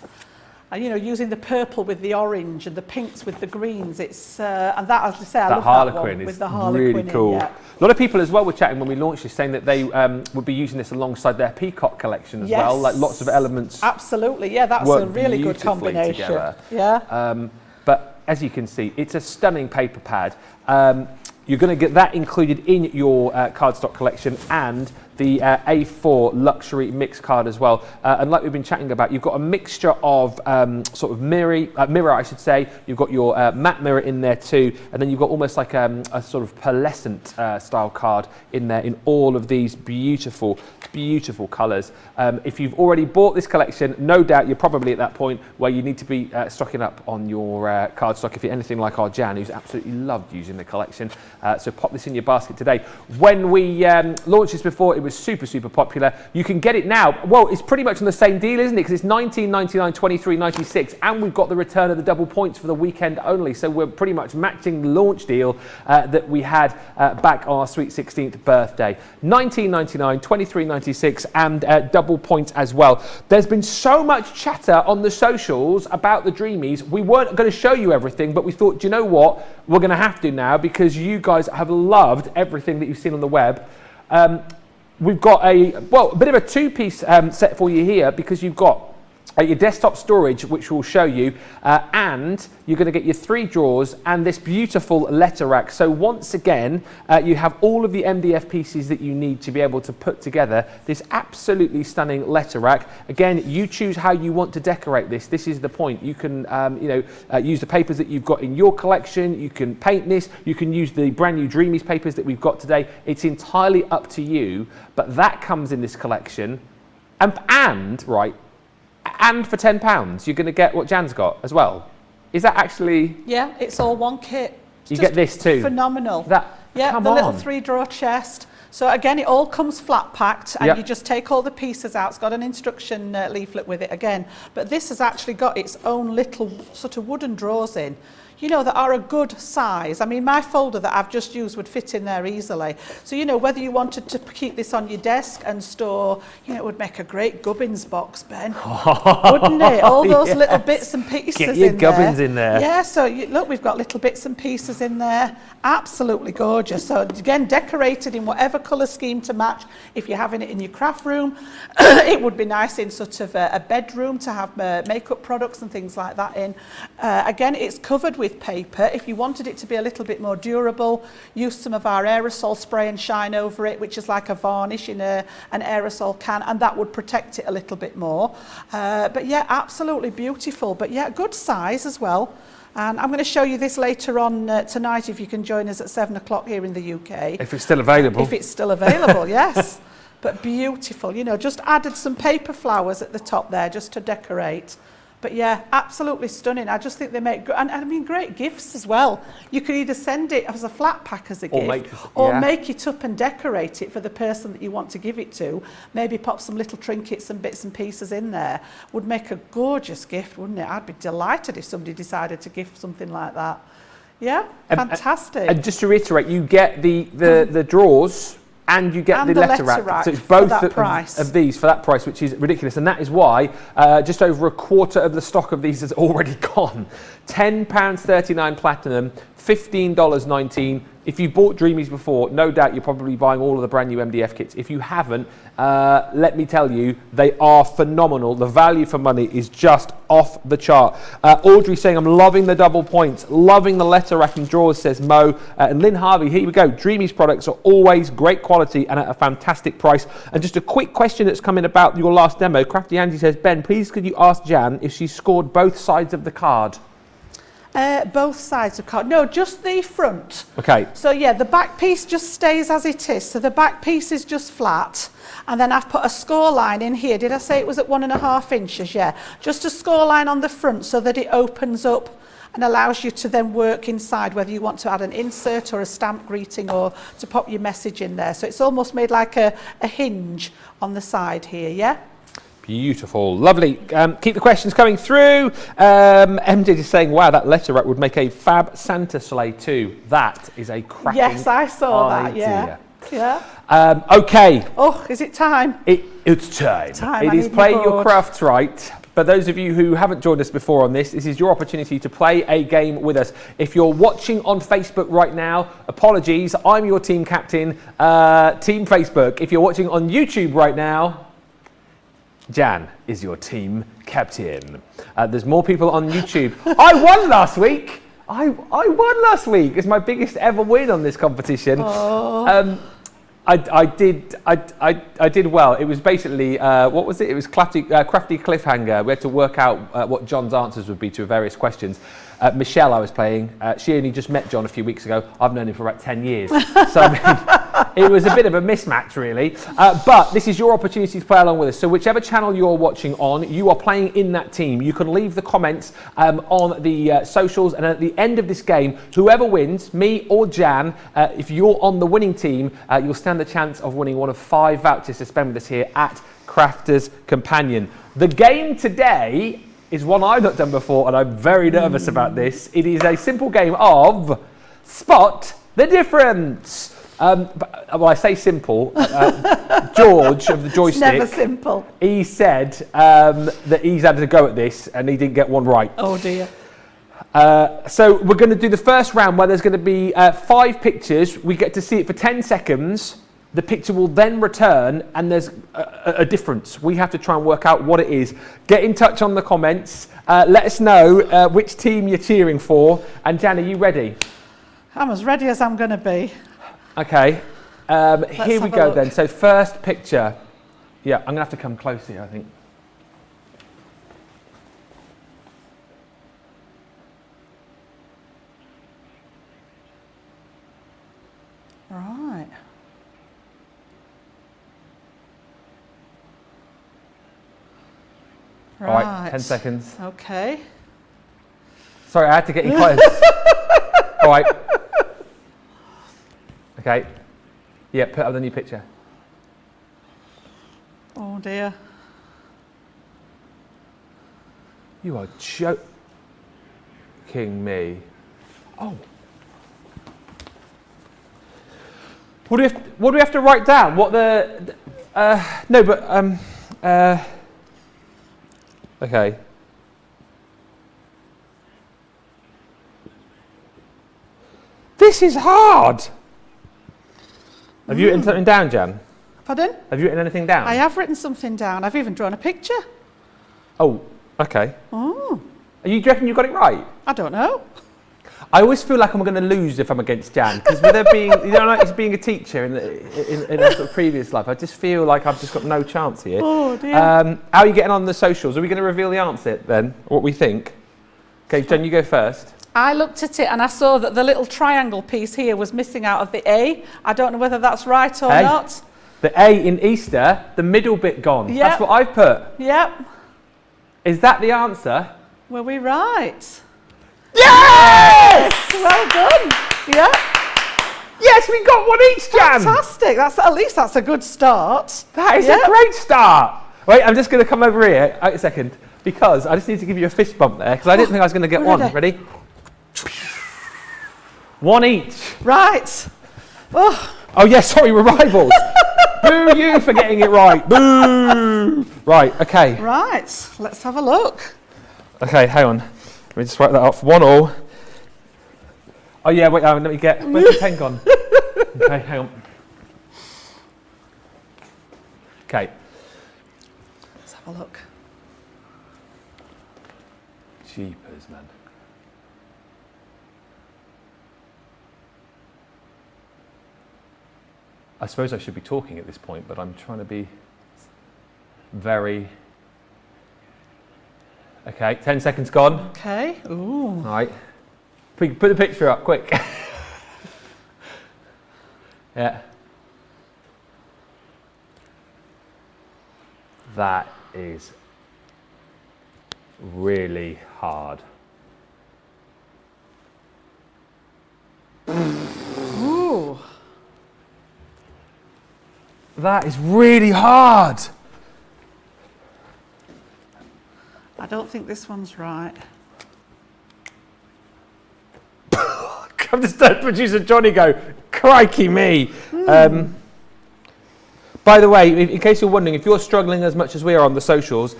And, you know, using the purple with the orange and the pinks with the greens, it's and that, as I say, I love that one with the Harlequin. Really cool. A lot of people as well were chatting when we launched this, saying that they would be using this alongside their peacock collection as well. Like lots of elements. Absolutely, yeah, that's a really good combination. Together. Yeah. But as you can see, it's a stunning paper pad. You're going to get that included in your cardstock collection, and the A4 luxury mix card as well. And like we've been chatting about, you've got a mixture of sort of mirror, I should say. You've got your matte mirror in there too, and then you've got almost like a sort of pearlescent style card in there in all of these beautiful colours. If you've already bought this collection, no doubt you're probably at that point where you need to be stocking up on your card stock if you're anything like our Jan, who's absolutely loved using the collection. So pop this in your basket today. When we launched this before, it was super popular. You can get it now. Well, it's pretty much on the same deal, isn't it? Because it's $19.99, $23.96, and we've got the return of the double points for the weekend only. So we're pretty much matching the launch deal that we had back on our sweet 16th birthday. $19.99, $23.96, and double points as well. There's been so much chatter on the socials about the Dreamies. We weren't going to show you everything, but we thought, do you know what? We're going to have to now, because you guys have loved everything that you've seen on the web. We've got a bit of a two-piece set for you here, because you've got your desktop storage, which we'll show you, and you're going to get your 3 drawers and this beautiful letter rack. So once again, you have all of the MDF pieces that you need to be able to put together this absolutely stunning letter rack. Again, you choose how you want to decorate this. This is the point. You can use the papers that you've got in your collection. You can paint this. You can use the brand new Dreamies papers that we've got today. It's entirely up to you, but that comes in this collection. And for £10, you're going to get what Jan's got as well. Is that actually? Yeah, it's all one kit. You get this too. Phenomenal. Come on. Little 3-drawer chest. So again, it all comes flat packed, and you just take all the pieces out. It's got an instruction leaflet with it again. But this has actually got its own little sort of wooden drawers in, that are a good size. I mean, my folder that I've just used would fit in there easily. So, whether you wanted to keep this on your desk and store, it would make a great gubbins box, Ben. Wouldn't it? All those little bits and pieces in there. Get your gubbins in there. Yeah, so look, we've got little bits and pieces in there. Absolutely gorgeous. So again, decorated in whatever colour scheme to match. If you're having it in your craft room, it would be nice in sort of a bedroom to have makeup products and things like that in. Again, it's covered with paper. If you wanted it to be a little bit more durable, use some of our aerosol spray and shine over it, which is like a varnish in an aerosol can, and that would protect it a little bit more. But yeah, absolutely beautiful. But yeah, good size as well. And I'm going to show you this later on tonight, if you can join us at 7 o'clock here in the UK. If it's still available. If it's still available, yes. But beautiful, just added some paper flowers at the top there just to decorate. But yeah, absolutely stunning. I just think they make, and I mean, great gifts as well. You could either send it as a flat pack as a gift, or make it up and decorate it for the person that you want to give it to. Maybe pop some little trinkets and bits and pieces in there. Would make a gorgeous gift, wouldn't it? I'd be delighted if somebody decided to gift something like that. Yeah, fantastic. And just to reiterate, you get the drawers, and you get the letter rack. So it's both of these for that price, which is ridiculous. And that is why just over a quarter of the stock of these has already gone. £10.39 platinum, $15.19. If you bought Dreamies before, no doubt you're probably buying all of the brand new MDF kits. If you haven't, let me tell you, they are phenomenal. The value for money is just off the chart. Audrey saying, I'm loving the double points, loving the letter rack and drawers, says Mo. And Lynn Harvey, here we go. Dreamies products are always great quality and at a fantastic price. And just a quick question that's come in about your last demo. Crafty Angie says, Ben, please could you ask Jan if she scored both sides of the card? Both sides of the card. No, just the front. Okay. So yeah, the back piece just stays as it is. So the back piece is just flat. And then I've put a score line in here. Did I say it was at 1.5 inches? Yeah. Just a score line on the front so that it opens up and allows you to then work inside, whether you want to add an insert or a stamp greeting or to pop your message in there. So it's almost made like a hinge on the side here, yeah? Beautiful, lovely. Keep the questions coming through. MJ is saying, wow, that letter rack would make a fab Santa sleigh too. That is a cracking Yes, I saw idea. that, yeah. Okay. Oh, is it time? It's time. It is Play Your Crafts Right. For those of you who haven't joined us before on this is your opportunity to play a game with us. If you're watching on Facebook right now, apologies, I'm your team captain, Team Facebook. If you're watching on YouTube right now, Jan is your team captain. There's more people on YouTube. I won last week. I won last week. It's my biggest ever win on this competition. I did well. It was basically, what was it? It was crafty cliffhanger. We had to work out what John's answers would be to various questions. Michelle, I was playing, she only just met John a few weeks ago. I've known him for about 10 years. So I mean, it was a bit of a mismatch, really. But this is your opportunity to play along with us. So whichever channel you're watching on, you are playing in that team. You can leave the comments on the socials. And at the end of this game, whoever wins, me or Jan, if you're on the winning team, you'll stand a chance of winning one of 5 vouchers to spend with us here at Crafters Companion. The game today is one I've not done before, and I'm very nervous about this. It is a simple game of Spot the Difference. Well, I say simple. George of the joystick. It's never simple. He said that he's had to go at this, and he didn't get one right. Oh dear. So we're going to do the first round where there's going to be 5 pictures. We get to see it for 10 seconds. The picture will then return, and there's a difference. We have to try and work out what it is. Get in touch on the comments. Let us know which team you're cheering for. And Jan, are you ready? I'm as ready as I'm going to be. Okay. Here we go then. So first picture. Yeah, I'm going to have to come close here, I think. Right. All right, 10 seconds. Okay. Sorry, I had to get you close. All right. Okay. Yeah, put up the new picture. Oh dear. You are joking me. Oh. What do we have to write down? What the no, but okay. This is hard. Have you written something down, Jan? Pardon? Have you written anything down? I have written something down. I've even drawn a picture. Oh, okay. Oh. Do you reckon you got it right? I don't know. I always feel like I'm going to lose if I'm against Jan, because with her being, you know, like being a teacher in a sort of previous life, I just feel like I've just got no chance here. Oh dear. How are you getting on the socials? Are we going to reveal the answer then? What we think? Okay, Jan, you go first. I looked at it and I saw that the little triangle piece here was missing out of the A. I don't know whether that's right or not. The A in Easter, the middle bit gone. Yep. That's what I've put. Yep. Is that the answer? Were we right? Yes! Well done. Yeah. Yes, we got one each, Jan. Fantastic. At least that's a good start. That is a great start. Wait, I'm just going to come over here. Wait a second. Because I just need to give you a fist bump there, because I didn't think I was going to get one. Ready? One each. Right. Oh, yeah, sorry, we're rivals. Boo you for getting it right. Boo. Right, okay. Right. Let's have a look. Okay, hang on. Let me just write that off. 1-1. Oh, yeah, wait, let me get... Where's the pen gone? Okay, hang on. Okay. Let's have a look. Jeepers, man. I suppose I should be talking at this point, but I'm trying to be very... Okay, 10 seconds gone. Okay. Ooh. All right. Put the picture up, quick. Yeah. That is really hard. Ooh. That is really hard. I don't think this one's right. I've just heard producer Johnny go, crikey me. By the way, in case you're wondering, if you're struggling as much as we are on the socials,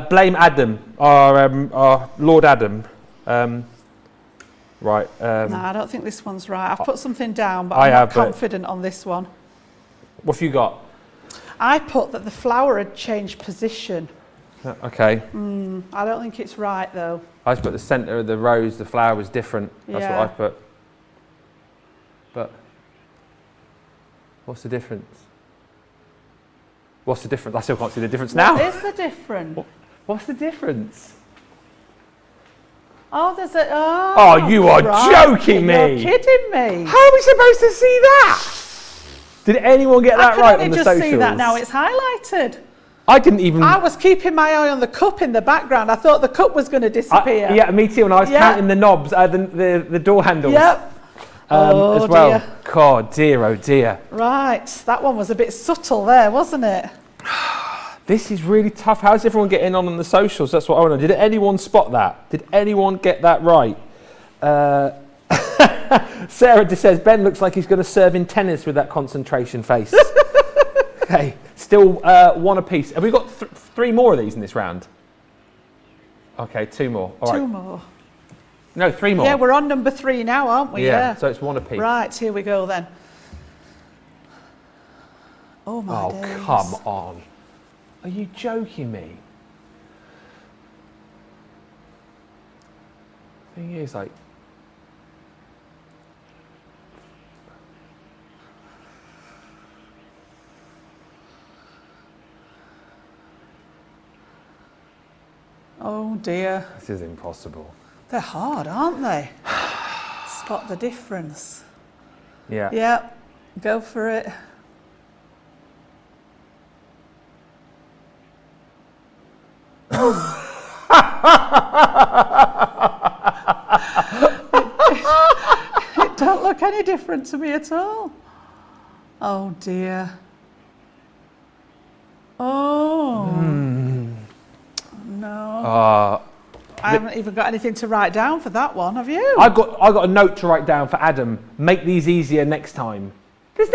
blame Adam, our Lord Adam. Right. No, I don't think this one's right. I've put something down, but I I'm not have, confident on this one. What have you got? I put that the flower had changed position. Okay. I don't think it's right, though. I just put the centre of the rose, the flower was different. That's what I put. But What's the difference? What's the difference? I still can't see the difference now. What is the difference? What's the difference? Oh, there's a... Oh, you are joking me. You're kidding me. How are we supposed to see that? Did anyone get that right on the socials? I can only just see that now. It's highlighted. I didn't even... I was keeping my eye on the cup in the background. I thought the cup was going to disappear. Yeah, me too. And I was counting the knobs, the door handles. Yep. As well. Dear. God, dear, oh dear. Right, that one was a bit subtle there, wasn't it? This is really tough. How's everyone getting on the socials? That's what I want to know. Did anyone spot that? Did anyone get that right? Sarah just says, Ben looks like he's going to serve in tennis with that concentration face. Okay, still one apiece. Have we got three more of these in this round? Okay, two more. All right. Two more. No, three more. Yeah, we're on number 3 now, aren't we? Yeah, so it's one apiece. Right, here we go then. Oh my days. Oh, come on. Are you joking me? Thing is, like... Oh dear. This is impossible. They're hard, aren't they? Spot the difference. Yeah. Yeah, go for it. It don't look any different to me at all. Oh dear. Oh. No. I haven't even got anything to write down for that one, have you? I got a note to write down for Adam. Make these easier next time. This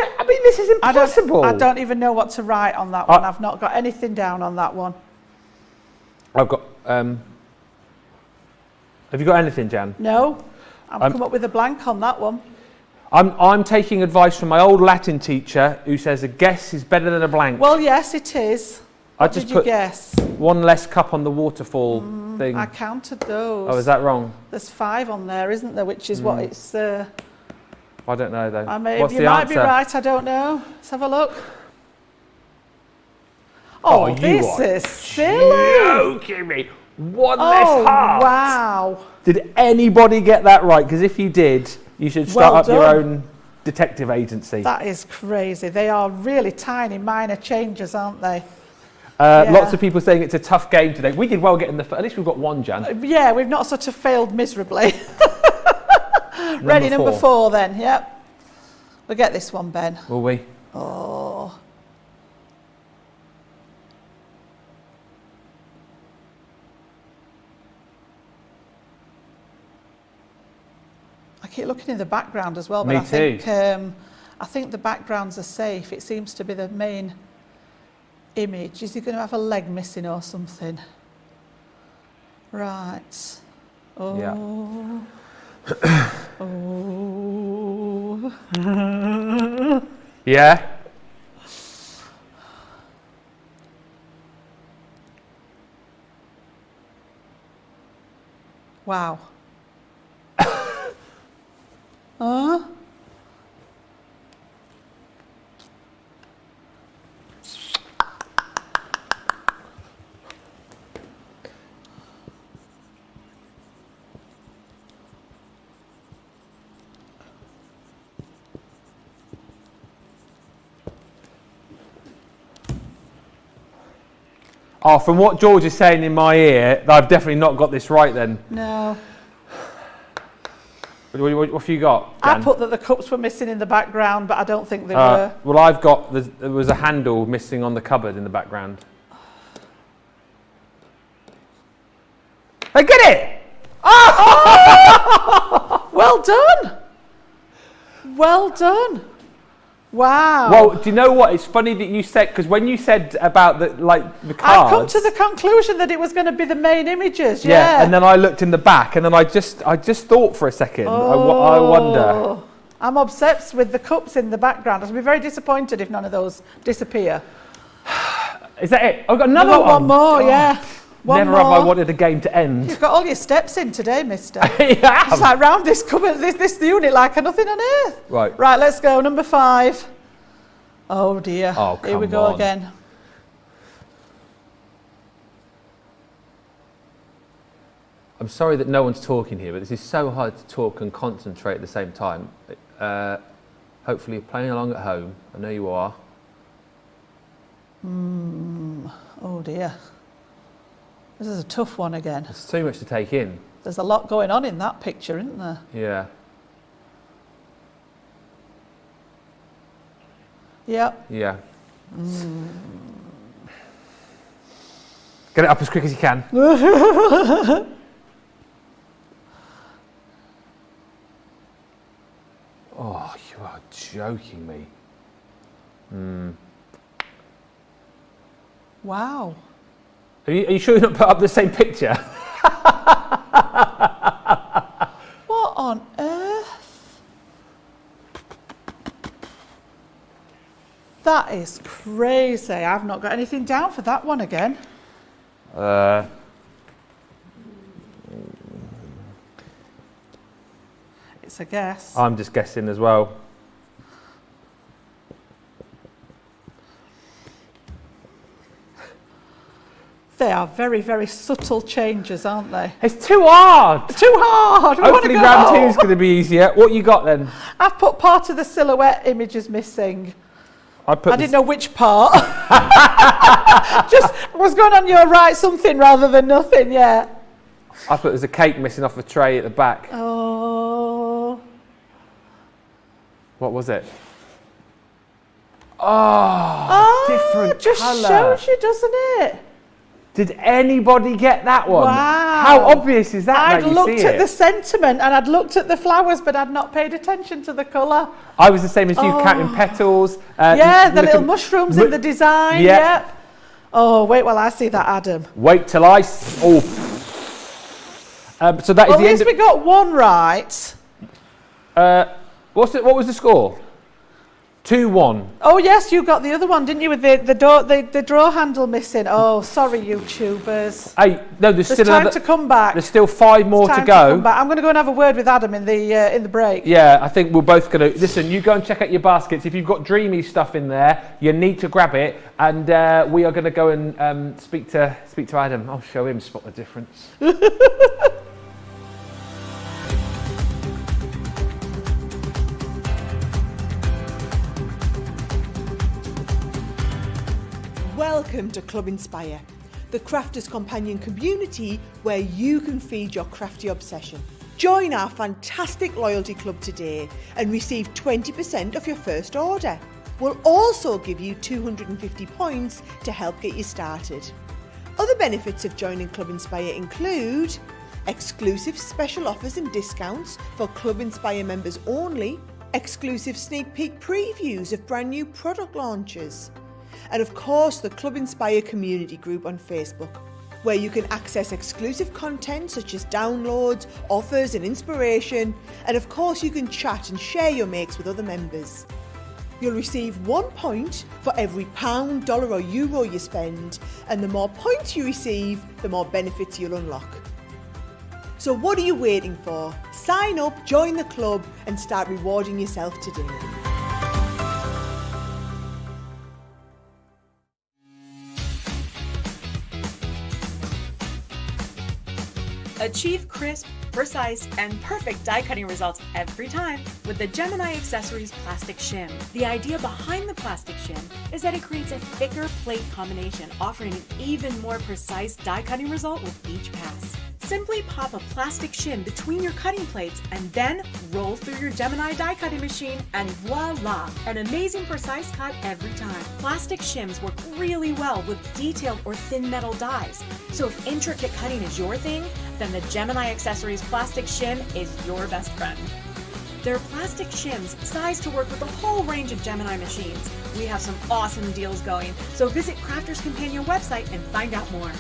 is impossible. I don't even know what to write on that one. I've not got anything down on that one. I've got. Have you got anything, Jan? No, I've come up with a blank on that one. I'm taking advice from my old Latin teacher, who says a guess is better than a blank. Well, yes, it is. What did you guess? One less cup on the waterfall thing. I counted those. Oh, is that wrong? There's 5 on there, isn't there? Which is what it's. I don't know though. What's you might be right. I don't know. Let's have a look. Oh, this is silly. Joking me. One less heart. Wow. Did anybody get that right? Because if you did, you should start up your own detective agency. That is crazy. They are really tiny, minor changes, aren't they? Lots of people saying it's a tough game today. We did well getting at least we've got one, Jan. Yeah, we've not sort of failed miserably. Ready, number 4 then, yep. We'll get this one, Ben. Will we? Oh. I keep looking in the background as well, but I think the backgrounds are safe. It seems to be the main image. Is he going to have a leg missing or something? Right. Oh. Yeah. Oh. Yeah. Wow. Oh, from what George is saying in my ear, I've definitely not got this right then. No. What have you got, Jan? I put that the cups were missing in the background, but I don't think they were. Well, I've got, there was a handle missing on the cupboard in the background. I get it! Oh! Well done! Well done. Wow. Well, do you know what? It's funny that you said, because when you said about the cards, I've come to the conclusion that it was going to be the main images. Yeah. And then I looked in the back, and then I just thought for a second. Oh. I wonder. I'm obsessed with the cups in the background. I'll be very disappointed if none of those disappear. Is that it? I've got another one more. Yeah. Never have I wanted a game to end. You've got all your steps in today, mister. Yeah. It's like round this cupboard, this unit like nothing on earth. Right. Right, let's go. Number 5. Oh dear. Oh, Here we come go on. again. I'm sorry that no one's talking here, but this is so hard to talk and concentrate at the same time. Hopefully you're playing along at home. I know you are. Oh dear. This is a tough one again. There's too much to take in. There's a lot going on in that picture, isn't there? Yeah. Yep. Yeah. Get it up as quick as you can. Oh, you are joking me. Wow. Are you sure you're not put up the same picture? What on earth? That is crazy. I've not got anything down for that one again. It's a guess. I'm just guessing as well. They are very, very subtle changes, aren't they? It's too hard. Too hard. We Hopefully wanna round go. two's going to be easier. What you got then? I've put part of the silhouette image is missing. I didn't know which part. Just what's going on your right, something rather than nothing, yeah. I put there's a cake missing off a tray at the back. Oh. What was it? Oh, different just colour. shows you, doesn't it? Did anybody get that one? Wow. How obvious is that? I'd that you looked see at it? the sentiment and I'd looked at the flowers, but I'd not paid attention to the colour. I was the same as you, counting petals. Yeah, the little looking- mushrooms in the design. Yeah. Yeah. Oh, wait while I see that, Adam. Wait till I. Oh. So that is Well, at the end. least we got one right. What was the score? 2-1. Oh yes, you got the other one, didn't you? With the draw handle missing. Oh, sorry, YouTubers. Hey, no, there's There's still time another. to come back. There's still 5 more Time to go. come back. I'm going to go and have a word with Adam in the break. Yeah, I think we're both going to... Listen, you go and check out your baskets. If you've got dreamy stuff in there, you need to grab it. And we are going to go and speak to Adam. I'll show him spot the difference. Welcome to Club Inspire, the crafters companion community where you can feed your crafty obsession. Join our fantastic loyalty club today and receive 20% off your first order. We'll also give you 250 points to help get you started. Other benefits of joining Club Inspire include exclusive special offers and discounts for Club Inspire members only, exclusive sneak peek previews of brand new product launches, and of course the Club Inspire community group on Facebook, where you can access exclusive content such as downloads, offers and inspiration, and of course you can chat and share your makes with other members. You'll receive 1 point for every pound, dollar or euro you spend, and the more points you receive, the more benefits you'll unlock. So what are you waiting for? Sign up, join the club and start rewarding yourself today. Achieve crisp, precise, and perfect die cutting results every time with the Gemini Accessories Plastic Shim. The idea behind the plastic shim is that it creates a thicker plate combination, offering an even more precise die cutting result with each pass. Simply pop a plastic shim between your cutting plates and then roll through your Gemini die cutting machine and voila! An amazing precise cut every time. Plastic shims work really well with detailed or thin metal dies. So if intricate cutting is your thing, then the Gemini Accessories Plastic Shim is your best friend. There are plastic shims sized to work with a whole range of Gemini machines. We have some awesome deals going, so visit Crafters Companion website and find out more.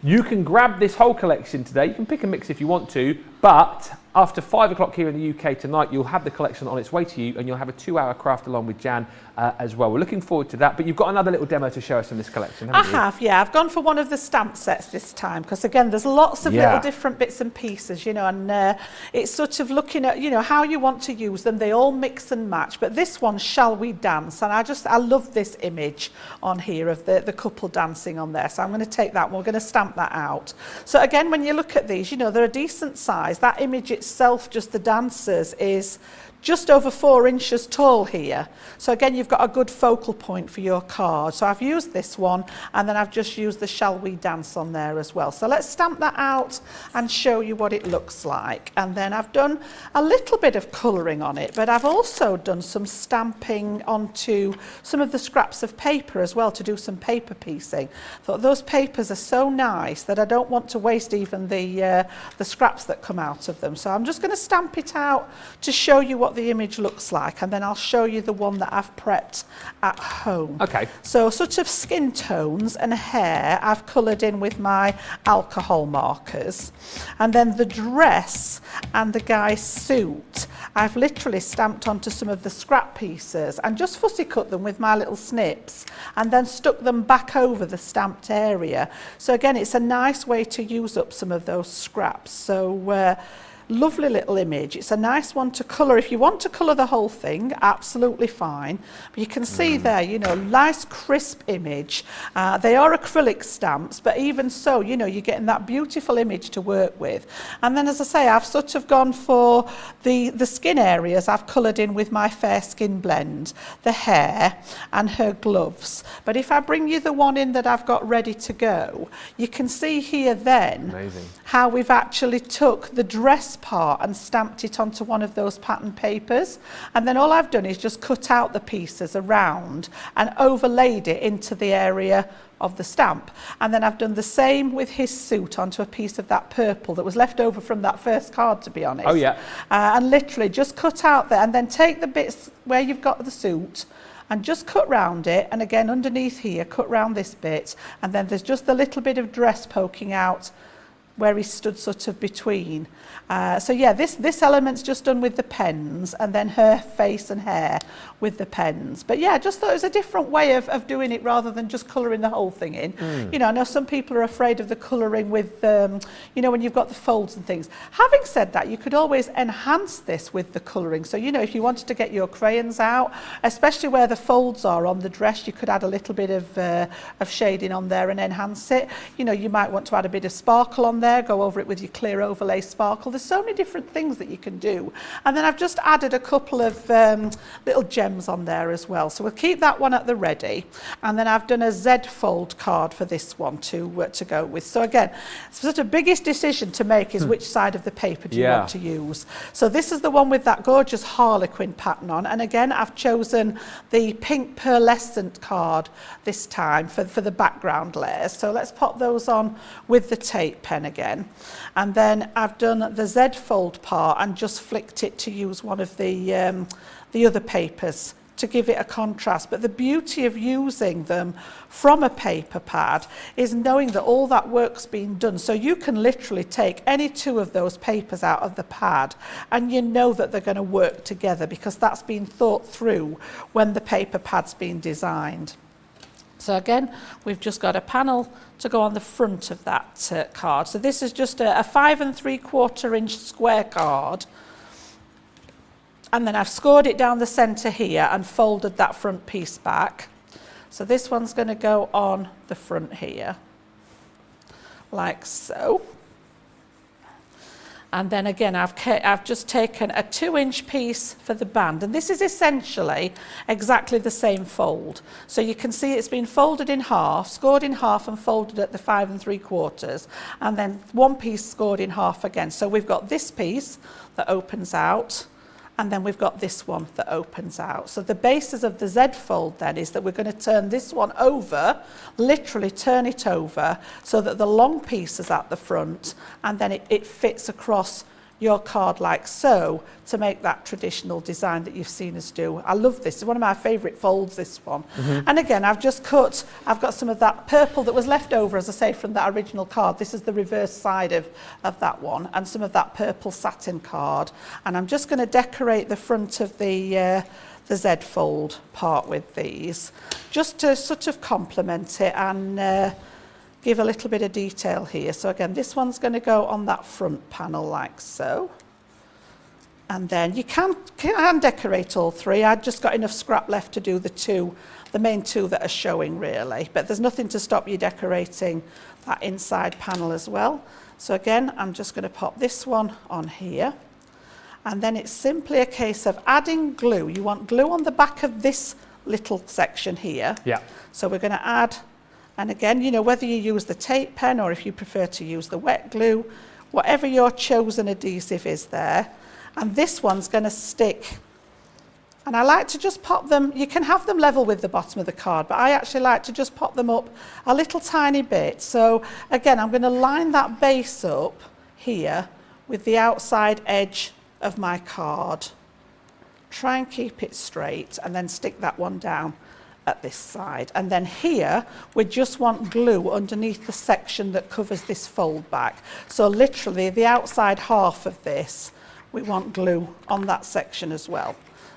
You can grab this whole collection today. You can pick and mix if you want to, but after 5 o'clock here in the UK tonight, you'll have the collection on its way to you, and you'll have a 2-hour craft along with Jan as well. We're looking forward to that, but you've got another little demo to show us in this collection, haven't you? I have, yeah. I've gone for one of the stamp sets this time because, again, there's lots of little different bits and pieces, you know, and it's sort of looking at, you know, how you want to use them. They all mix and match, but this one, Shall We Dance? And I love this image on here of the couple dancing on there. So I'm going to take that one. We're going to stamp that out. So, again, when you look at these, you know, they're a decent size. That image itself, just the dancers, is just over 4 inches tall here. So again, you've got a good focal point for your card. So I've used this one, and then I've just used the Shall We Dance on there as well. So let's stamp that out and show you what it looks like. And then I've done a little bit of colouring on it, but I've also done some stamping onto some of the scraps of paper as well to do some paper piecing. I thought those papers are so nice that I don't want to waste even the scraps that come out of them. So I'm just going to stamp it out to show you what the image looks like, and then I'll show you the one that I've prepped at home. Okay. So sort of skin tones and hair I've coloured in with my alcohol markers, and then the dress and the guy's suit I've literally stamped onto some of the scrap pieces and just fussy cut them with my little snips and then stuck them back over the stamped area. So again, it's a nice way to use up some of those scraps. So lovely little image. It's a nice one to colour. If you want to colour the whole thing, absolutely fine. But you can see there, you know, nice crisp image. They are acrylic stamps, but even so, you know, you're getting that beautiful image to work with. And then, as I say, I've sort of gone for the skin areas. I've coloured in with my Fair Skin blend, the hair and her gloves. But if I bring you the one in that I've got ready to go, you can see here then how we've actually took the dress part and stamped it onto one of those pattern papers, and then all I've done is just cut out the pieces around and overlaid it into the area of the stamp. And then I've done the same with his suit onto a piece of that purple that was left over from that first card, to be honest. Oh yeah. And literally just cut out there, and then take the bits where you've got the suit and just cut round it, and again underneath here cut round this bit, and then there's just a little bit of dress poking out where he stood sort of between. So yeah, this element's just done with the pens, and then her face and hair with the pens. But yeah, I just thought it was a different way of doing it rather than just colouring the whole thing in. You know, I know some people are afraid of the colouring with, you know, when you've got the folds and things. Having said that, you could always enhance this with the colouring. So, you know, if you wanted to get your crayons out, especially where the folds are on the dress, you could add a little bit of shading on there and enhance it. You know, you might want to add a bit of sparkle on there, go over it with your clear overlay sparkle. There's so many different things that you can do. And then I've just added a couple of little gems on there as well. So we'll keep that one at the ready. And then I've done a Z fold card for this one to go with. So again, sort of biggest decision to make is which side of the paper do you want to use. So this is the one with that gorgeous harlequin pattern on. And again, I've chosen the pink pearlescent card this time for the background layers. So let's pop those on with the tape pen again. And then I've done the Z fold part and just flicked it to use one of the other papers to give it a contrast. But the beauty of using them from a paper pad is knowing that all that work's been done. So you can literally take any two of those papers out of the pad and you know that they're going to work together because that's been thought through when the paper pad's been designed. So again, we've just got a panel to go on the front of that card. So this is just a 5 3/4 inch square card. And then I've scored it down the centre here and folded that front piece back. So this one's going to go on the front here, like so. And then again, I've just taken a 2-inch piece for the band. And this is essentially exactly the same fold. So you can see it's been folded in half, scored in half and folded at the 5 3/4. And then one piece scored in half again. So we've got this piece that opens out, and then we've got this one that opens out. So the basis of the Z fold then is that we're going to turn this one over, literally turn it over, so that the long piece is at the front, and then it fits across your card like so to make that traditional design that you've seen us do. I love this. It's one of my favourite folds, this one. And again, I've got some of that purple that was left over, as I say, from that original card. This is the reverse side of that one, and some of that purple satin card. And I'm just going to decorate the front of the Z fold part with these, just to sort of complement it and give a little bit of detail here. So again, this one's going to go on that front panel like so. And then you can decorate all three. I've just got enough scrap left to do the main two that are showing really. But there's nothing to stop you decorating that inside panel as well. So again, I'm just going to pop this one on here. And then it's simply a case of adding glue. You want glue on the back of this little section here. Yeah. So we're going to add. And again, you know, whether you use the tape pen or if you prefer to use the wet glue, whatever your chosen adhesive is there. And this one's going to stick. And I like to just pop them, you can have them level with the bottom of the card, but I actually like to just pop them up a little tiny bit. So again, I'm going to line that base up here with the outside edge of my card. Try and keep it straight and then stick that one down at this side. And then here we just want glue underneath the section that covers this fold back. So literally the outside half of this, we want glue on that section as well.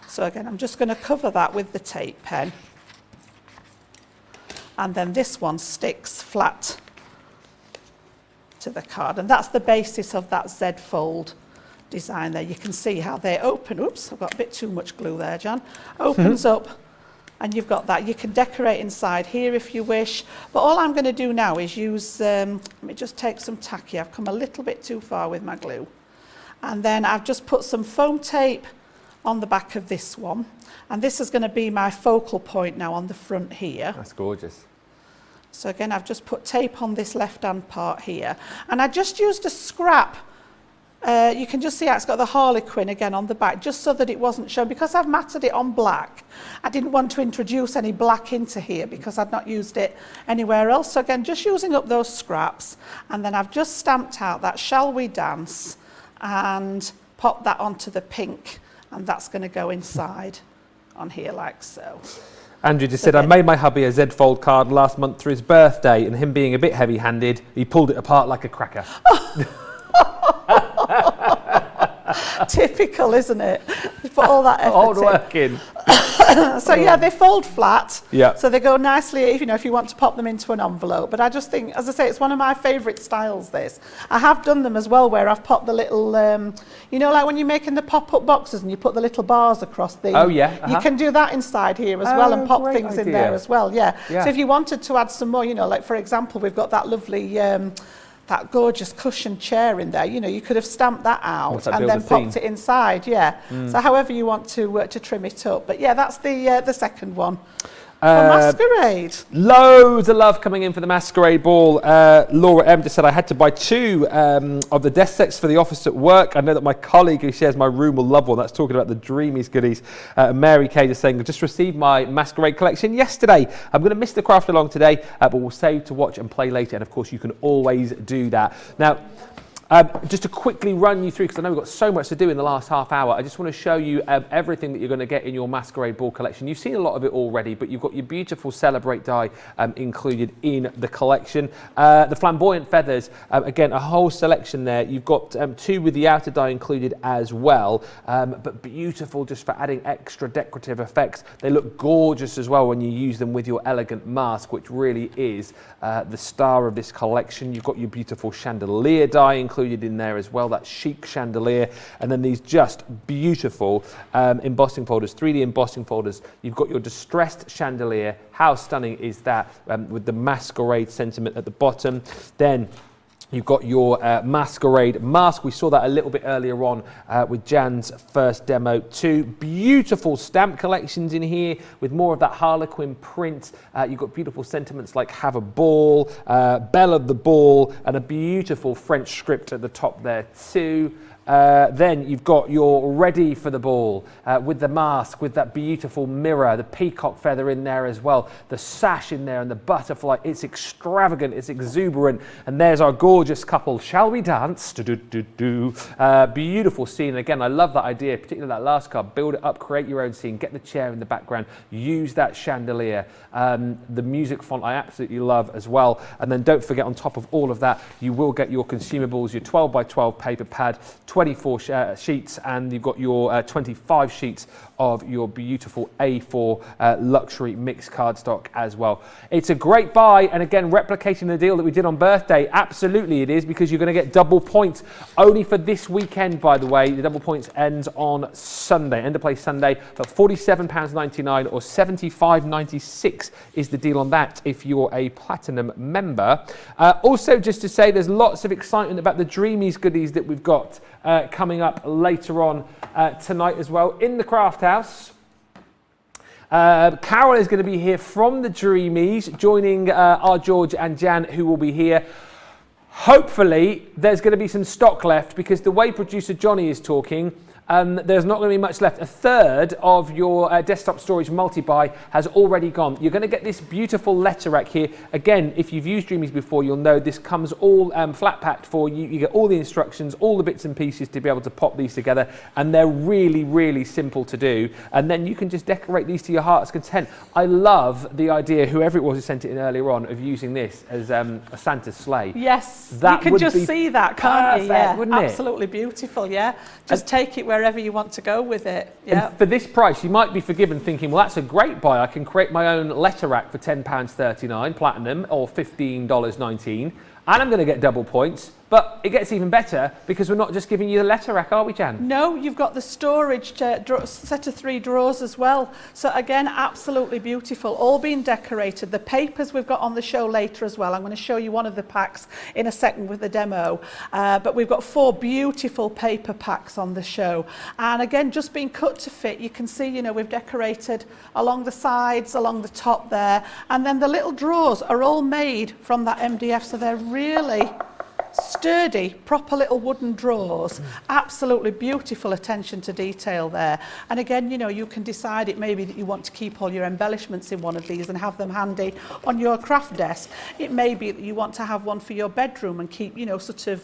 So again, I'm just going to cover that with the tape pen. And then this one sticks flat to the card. And that's the basis of that Z fold design there. You can see how they open. Oops, I've got a bit too much glue there, Jan. Opens up. And you've got that. You can decorate inside here if you wish. But all I'm going to do now is use, let me just take some tacky. I've come a little bit too far with my glue. And then I've just put some foam tape on the back of this one. And this is going to be my focal point now on the front here. That's gorgeous. So again, I've just put tape on this left-hand part here. And I just used a scrap. You can just see how it's got the Harlequin again on the back, just so that it wasn't shown. Because I've matted it on black, I didn't want to introduce any black into here because I'd not used it anywhere else. So again, just using up those scraps. And then I've just stamped out that Shall We Dance and popped that onto the pink. And that's going to go inside on here like so. Andrew just said, I made my hubby a Z fold card last month for his birthday, and him being a bit heavy-handed, he pulled it apart like a cracker. Typical, isn't it? You put all that effort Hard work in. So yeah, they fold flat. Yeah. So they go nicely, if you want to pop them into an envelope. But I just think, as I say, it's one of my favourite styles, this. I have done them as well where I've popped the little, you know, like when you're making the pop-up boxes and you put the little bars across the... Oh, yeah. You can do that inside here as well and pop things in there as well, yeah. So if you wanted to add some more, you know, like for example, we've got that lovely... that gorgeous cushion chair in there, you know, you could have stamped that out and then popped it inside, yeah. So however you want to trim it up. But yeah, that's the second one. For Masquerade. Loads of love coming in for the Masquerade Ball. Laura M just said, I had to buy 2 of the desk sets for the office at work. I know that my colleague who shares my room will love one. That's talking about the Dreamies goodies. Mary Kay just saying, I just received my Masquerade collection yesterday. I'm going to miss the craft along today, but we'll save to watch and play later. And of course, you can always do that. Now, just to quickly run you through, because I know we've got so much to do in the last half hour, I just want to show you everything that you're going to get in your Masquerade Ball collection. You've seen a lot of it already, but you've got your beautiful Celebrate die included in the collection. The flamboyant feathers, again, a whole selection there. You've got 2 with the outer die included as well, but beautiful just for adding extra decorative effects. They look gorgeous as well when you use them with your elegant mask, which really is the star of this collection. You've got your beautiful chandelier die included in there as well, that chic chandelier, and then these just beautiful embossing folders, 3D embossing folders. You've got your distressed chandelier. How stunning is that, with the Masquerade sentiment at the bottom. Then you've got your Masquerade mask. We saw that a little bit earlier on with Jan's first demo. 2 beautiful stamp collections in here with more of that Harlequin print. You've got beautiful sentiments like Have a Ball, Belle of the Ball, and a beautiful French script at the top there too. Then you've got your ready for the ball with the mask, with that beautiful mirror, the peacock feather in there as well, the sash in there and the butterfly. It's extravagant, it's exuberant. And there's our gorgeous couple. Shall we dance? Beautiful scene. Again, I love that idea, particularly that last card. Build it up, create your own scene, get the chair in the background, use that chandelier. The music font I absolutely love as well. And then don't forget, on top of all of that, you will get your consumables, your 12 by 12 paper pad, 24 sheets, and you've got your 25 sheets of your beautiful A4 luxury mixed cardstock as well. It's a great buy, and again, replicating the deal that we did on birthday. Absolutely it is, because you're going to get double points only for this weekend, by the way. The double points ends on Sunday, end of play Sunday, but £47.99 or £75.96 is the deal on that if you're a platinum member. Also, just to say, there's lots of excitement about the Dreamies goodies that we've got coming up later on tonight as well in the Craft House. Carol is going to be here from the Dreamies, joining our George and Jan, who will be here. Hopefully there's going to be some stock left, because the way producer Johnny is talking, there's not going to be much left. A third of your desktop storage multi-buy has already gone. You're going to get this beautiful letter rack here. Again, if you've used Dreamies before, you'll know this comes all flat packed for you. You get all the instructions, all the bits and pieces to be able to pop these together, and they're really, really simple to do. And then you can just decorate these to your heart's content. I love the idea, whoever it was who sent it in earlier on, of using this as a Santa's sleigh. Yes, that you can just see that, can't perfect, you? Yeah, wouldn't it? Absolutely beautiful, yeah. Just take it wherever you want to go with it. Yeah. And for this price, you might be forgiven thinking, well, that's a great buy. I can create my own letter rack for £10.39 platinum or $15.19, and I'm going to get double points. But it gets even better, because we're not just giving you the letter rack, are we, Jan? No, you've got the storage set of 3 drawers as well. So again, absolutely beautiful, all being decorated. The papers we've got on the show later as well. I'm going to show you one of the packs in a second with the demo. But we've got 4 beautiful paper packs on the show. And again, just being cut to fit, you can see, you know, we've decorated along the sides, along the top there. And then the little drawers are all made from that MDF, so they're really sturdy, proper little wooden drawers. Absolutely beautiful attention to detail there. And again, you know, you can decide, it may be that you want to keep all your embellishments in one of these and have them handy on your craft desk. It may be that you want to have one for your bedroom and keep, you know, sort of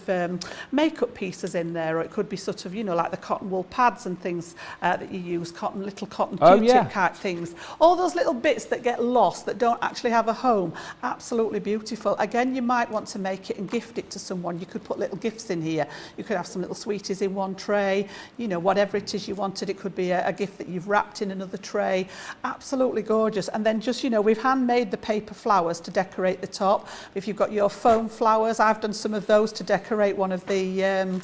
makeup pieces in there, or it could be sort of, you know, like the cotton wool pads and things that you use, little cotton Q-tip type things. All those little bits that get lost, that don't actually have a home. Absolutely beautiful. Again, you might want to make it and gift it to someone. You could put little gifts in here. You could have some little sweeties in one tray, you know, whatever it is you wanted. It could be a gift that you've wrapped in another tray. Absolutely gorgeous. And then just, you know, we've handmade the paper flowers to decorate the top. If you've got your foam flowers, I've done some of those to decorate one of the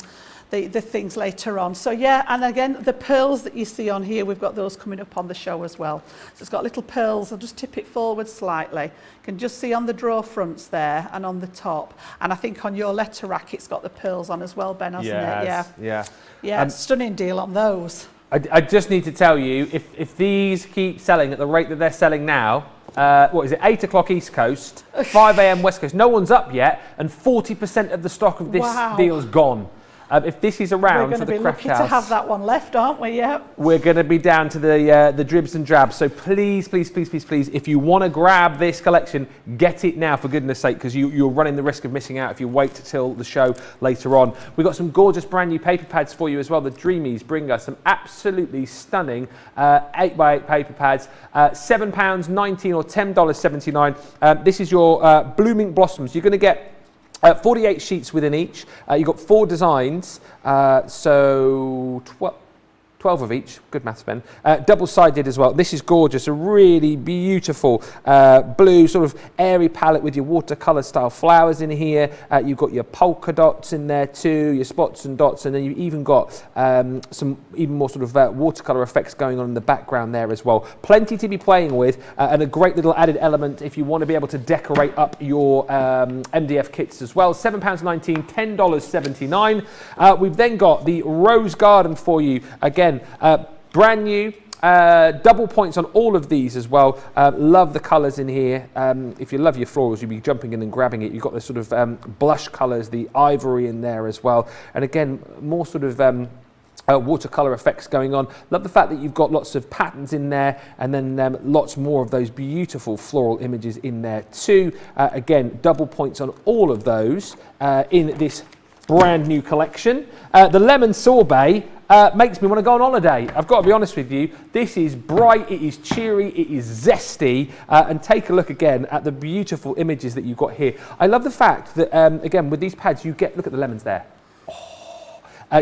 things later on. So yeah, and again, the pearls that you see on here, we've got those coming up on the show as well. So it's got little pearls. I'll just tip it forward slightly. You can just see on the drawer fronts there and on the top. And I think on your letter rack, it's got the pearls on as well, Ben, hasn't it? Yeah. Yeah, stunning deal on those. I just need to tell you, if these keep selling at the rate that they're selling now, what is it, 8 o'clock East Coast, 5 a.m. West Coast, no one's up yet, and 40% of the stock of this deal's gone. If this is around for the Craft House, we're going to be lucky to have that one left, aren't we? Yeah. We're going to be down to the dribs and drabs. So please, please, please, please, please, if you want to grab this collection, get it now, for goodness sake, because you're running the risk of missing out if you wait till the show later on. We've got some gorgeous brand new paper pads for you as well. The Dreamies bring us some absolutely stunning 8x8 paper pads, £7.19 or $10.79. This is your Blooming Blossoms. You're going to get 48 sheets within each. You've got 4 designs, so 12 of each. Good maths, Ben. Double-sided as well. This is gorgeous. A really beautiful blue sort of airy palette with your watercolour style flowers in here. You've got your polka dots in there too, your spots and dots, and then you've even got some even more sort of watercolour effects going on in the background there as well. Plenty to be playing with, and a great little added element if you want to be able to decorate up your MDF kits as well. £7.19, $10.79. We've then got the Rose Garden for you. Again, brand new, double points on all of these as well. Love the colours in here. If you love your florals, you'll be jumping in and grabbing it. You've got the sort of blush colours, the ivory in there as well. And again, more sort of watercolour effects going on. Love the fact that you've got lots of patterns in there, and then lots more of those beautiful floral images in there too. Again, double points on all of those in this brand new collection. The lemon sorbet makes me want to go on holiday. I've got to be honest with you. This is bright, it is cheery, it is zesty, and take a look again at the beautiful images that you've got here. I love the fact that, again, with these pads, you get, look at the lemons there.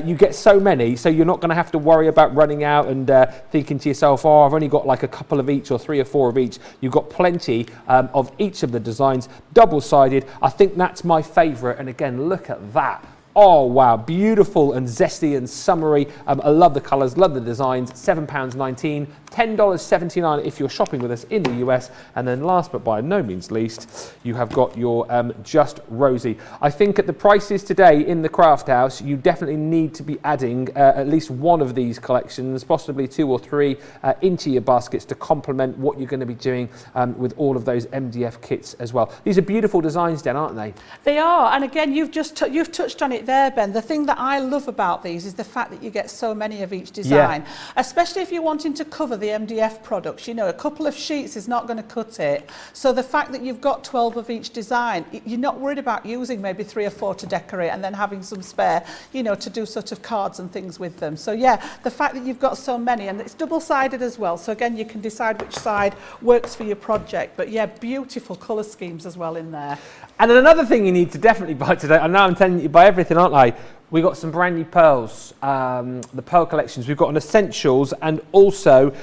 You get so many, so you're not going to have to worry about running out and thinking to yourself, oh, I've only got like a couple of each or 3 or 4 of each. You've got plenty of each of the designs, double-sided. I think that's my favourite, and again, look at that. Oh, wow, beautiful and zesty and summery. I love the colours, love the designs. £7.19, $10.79 if you're shopping with us in the US. And then last but by no means least, you have got your Just Rosy. I think at the prices today in the Craft House, you definitely need to be adding at least one of these collections, possibly 2 or 3 into your baskets to complement what you're going to be doing with all of those MDF kits as well. These are beautiful designs, Dan, aren't they? They are, and again, you've touched on it there, Ben. The thing that I love about these is the fact that you get so many of each design, especially if you're wanting to cover the MDF products. You know, a couple of sheets is not going to cut it. So the fact that you've got 12 of each design, you're not worried about using maybe 3 or 4 to decorate and then having some spare, you know, to do sort of cards and things with them. So yeah, the fact that you've got so many, and it's double-sided as well. So again, you can decide which side works for your project. But yeah, beautiful colour schemes as well in there. And then another thing you need to definitely buy today, I know I'm telling you to buy everything, aren't I? We've got some brand new pearls, the pearl collections. We've got an essentials and also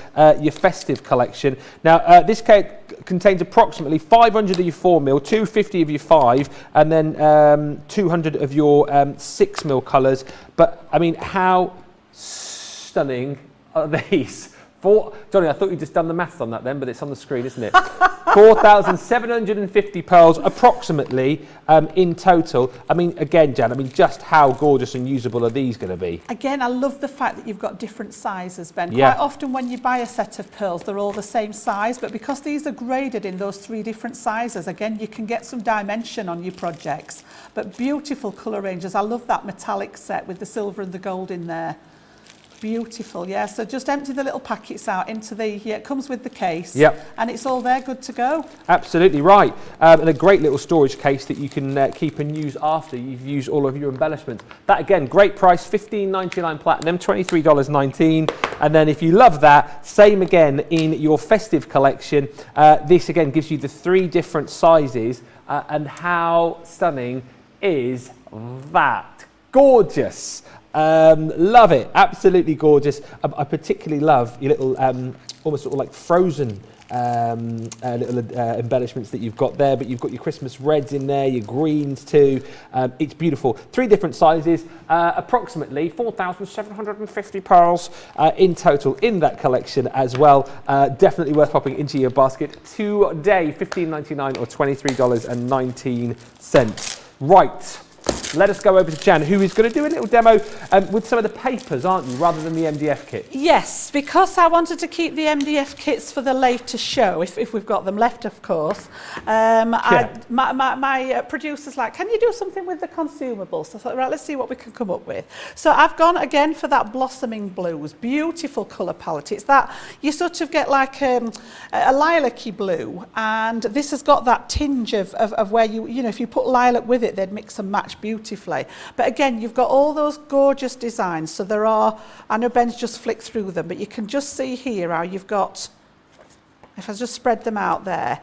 your festive collection. Now, this cake contains approximately 500 of your 4mm, 250 of your 5, and then 200 of your 6mm colours. But, I mean, how stunning are these? Johnny, I thought you'd just done the maths on that then, but it's on the screen, isn't it? 4,750 pearls approximately in total. I mean, again, Jan, I mean, just how gorgeous and usable are these going to be? Again, I love the fact that you've got different sizes, Ben. Yeah. Quite often when you buy a set of pearls, they're all the same size, but because these are graded in those 3 different sizes, again, you can get some dimension on your projects. But beautiful colour ranges. I love that metallic set with the silver and the gold in there. Beautiful, yeah. So just empty the little packets out into the, it comes with the case. Yep. And it's all there, good to go. Absolutely right. And a great little storage case that you can keep and use after you've used all of your embellishments. That again, great price, $15.99 platinum, $23.19. And then if you love that, same again in your festive collection. This again gives you the 3 different sizes. And how stunning is that? Gorgeous. Love it, absolutely gorgeous. I particularly love your little almost sort of like frozen little embellishments that you've got there, but you've got your Christmas reds in there, your greens too. It's beautiful. 3 different sizes, approximately 4,750 pearls in total in that collection as well. Definitely worth popping into your basket today. $15.99 or $23.19. Right. Let us go over to Jan, who is going to do a little demo with some of the papers, aren't you, rather than the MDF kit? Yes, because I wanted to keep the MDF kits for the later show, if we've got them left, of course. My producer's like, can you do something with the consumables? So I thought, right, let's see what we can come up with. So I've gone again for that blossoming blues, beautiful colour palette. It's that, you sort of get like a lilac-y blue, and this has got that tinge of where you know, if you put lilac with it, they'd mix and match beautifully. But again, you've got all those gorgeous designs. So there are, I know Ben's just flicked through them, but you can just see here how you've got, if I just spread them out there,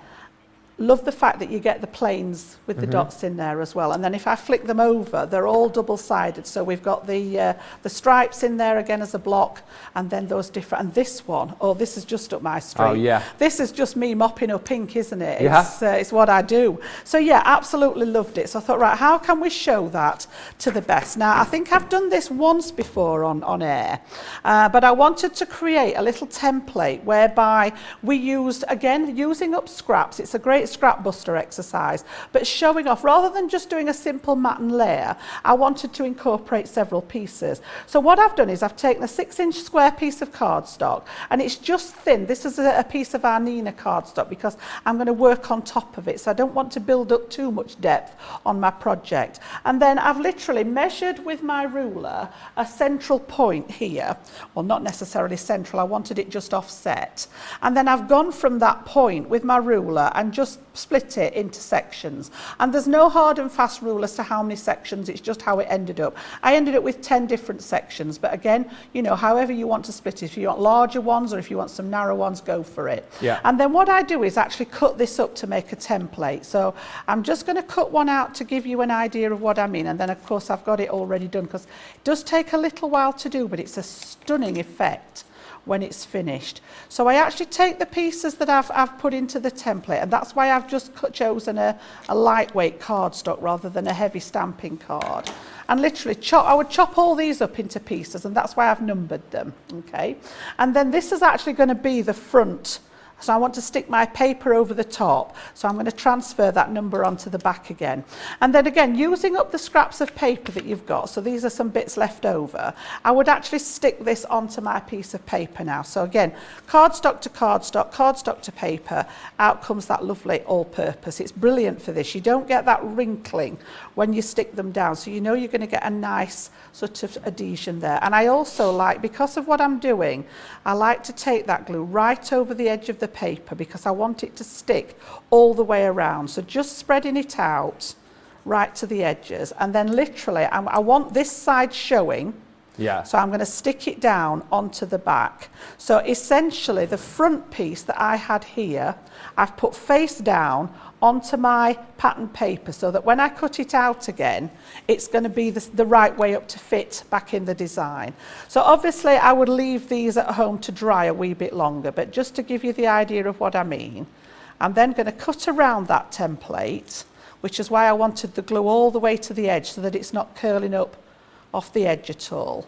love the fact that you get the planes with the dots in there as well. And then if I flick them over, they're all double-sided. So we've got the stripes in there again as a block, and then those different, and this one, oh, this is just up my street. Oh, yeah. This is just me mopping up ink, isn't it? Yeah. It's what I do. So yeah, absolutely loved it. So I thought, right, how can we show that to the best? Now, I think I've done this once before on air, but I wanted to create a little template whereby we used, again, using up scraps. It's a great scrap buster exercise, but showing off, rather than just doing a simple mat and layer, I wanted to incorporate several pieces. So what I've done is I've taken a 6-inch square piece of cardstock, and it's just thin. This is a piece of our Neenah cardstock because I'm going to work on top of it, so I don't want to build up too much depth on my project. And then I've literally measured with my ruler a central point here. Well, not necessarily central, I wanted it just offset. And then I've gone from that point with my ruler and just split it into sections. And there's no hard and fast rule as to how many sections, it's just how it ended up. I ended up with 10 different sections, but again, you know, however you want to split it, if you want larger ones or if you want some narrow ones, go for it. Yeah. And then what I do is actually cut this up to make a template. So I'm just going to cut one out to give you an idea of what I mean, and then of course I've got it already done, because it does take a little while to do, but it's a stunning effect when it's finished. So I actually take the pieces that I've put into the template, and that's why I've just chosen a lightweight cardstock rather than a heavy stamping card. And literally I would chop all these up into pieces, and that's why I've numbered them, okay? And then this is actually going to be the front. So I want to stick my paper over the top. So I'm going to transfer that number onto the back again. And then again, using up the scraps of paper that you've got, so these are some bits left over, I would actually stick this onto my piece of paper now. So again, cardstock to cardstock, cardstock to paper, out comes that lovely all-purpose. It's brilliant for this. You don't get that wrinkling when you stick them down. So you know you're going to get a nice sort of adhesion there. And I also like, because of what I'm doing, I like to take that glue right over the edge of the paper because I want it to stick all the way around. So just spreading it out right to the edges, and then literally I want this side showing. Yeah. So I'm going to stick it down onto the back. So essentially the front piece that I had here, I've put face down onto my pattern paper so that when I cut it out again, it's going to be the right way up to fit back in the design. So obviously I would leave these at home to dry a wee bit longer, but just to give you the idea of what I mean, I'm then going to cut around that template, which is why I wanted the glue all the way to the edge so that it's not curling up off the edge at all.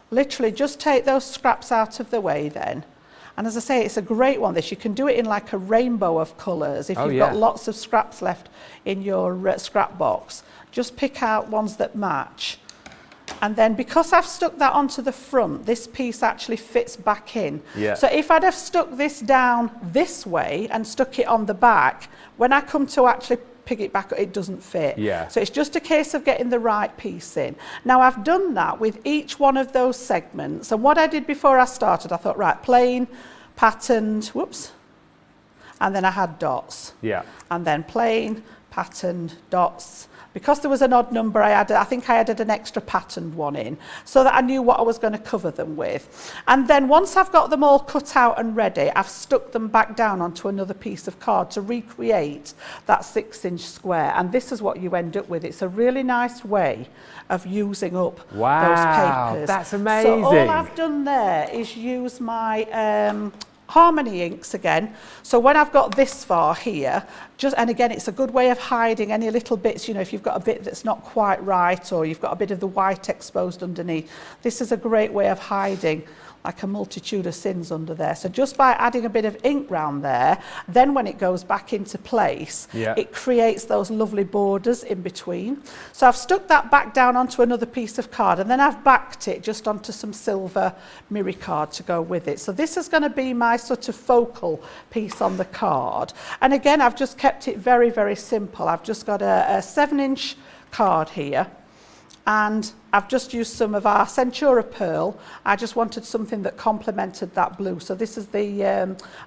Literally just take those scraps out of the way then. And as I say, it's a great one, this. You can do it in like a rainbow of colours. If you've got lots of scraps left in your scrap box, just pick out ones that match. And then because I've stuck that onto the front, this piece actually fits back in. Yeah. So if I'd have stuck this down this way and stuck it on the back, when I come to actually pick it back, it doesn't fit. Yeah. So it's just a case of getting the right piece in. Now I've done that with each one of those segments, and what I did before I started, I thought, right, plain, patterned, whoops, and then I had dots. Yeah. And then plain, patterned, dots. Because there was an odd number, I think I added an extra patterned one in so that I knew what I was going to cover them with. And then once I've got them all cut out and ready, I've stuck them back down onto another piece of card to recreate that 6-inch square. And this is what you end up with. It's a really nice way of using up those papers. That's amazing. So all I've done there is use my Harmony inks again. So when I've got this far here, and again, it's a good way of hiding any little bits, you know, if you've got a bit that's not quite right or you've got a bit of the white exposed underneath, this is a great way of hiding like a multitude of sins under there. So just by adding a bit of ink round there, then when it goes back into place, it creates those lovely borders in between. So I've stuck that back down onto another piece of card, and then I've backed it just onto some silver mirror card to go with it. So this is going to be my sort of focal piece on the card. And again, I've just kept it very, very simple. I've just got a 7-inch card here, and I've just used some of our Centura Pearl. I just wanted something that complemented that blue. So this is the,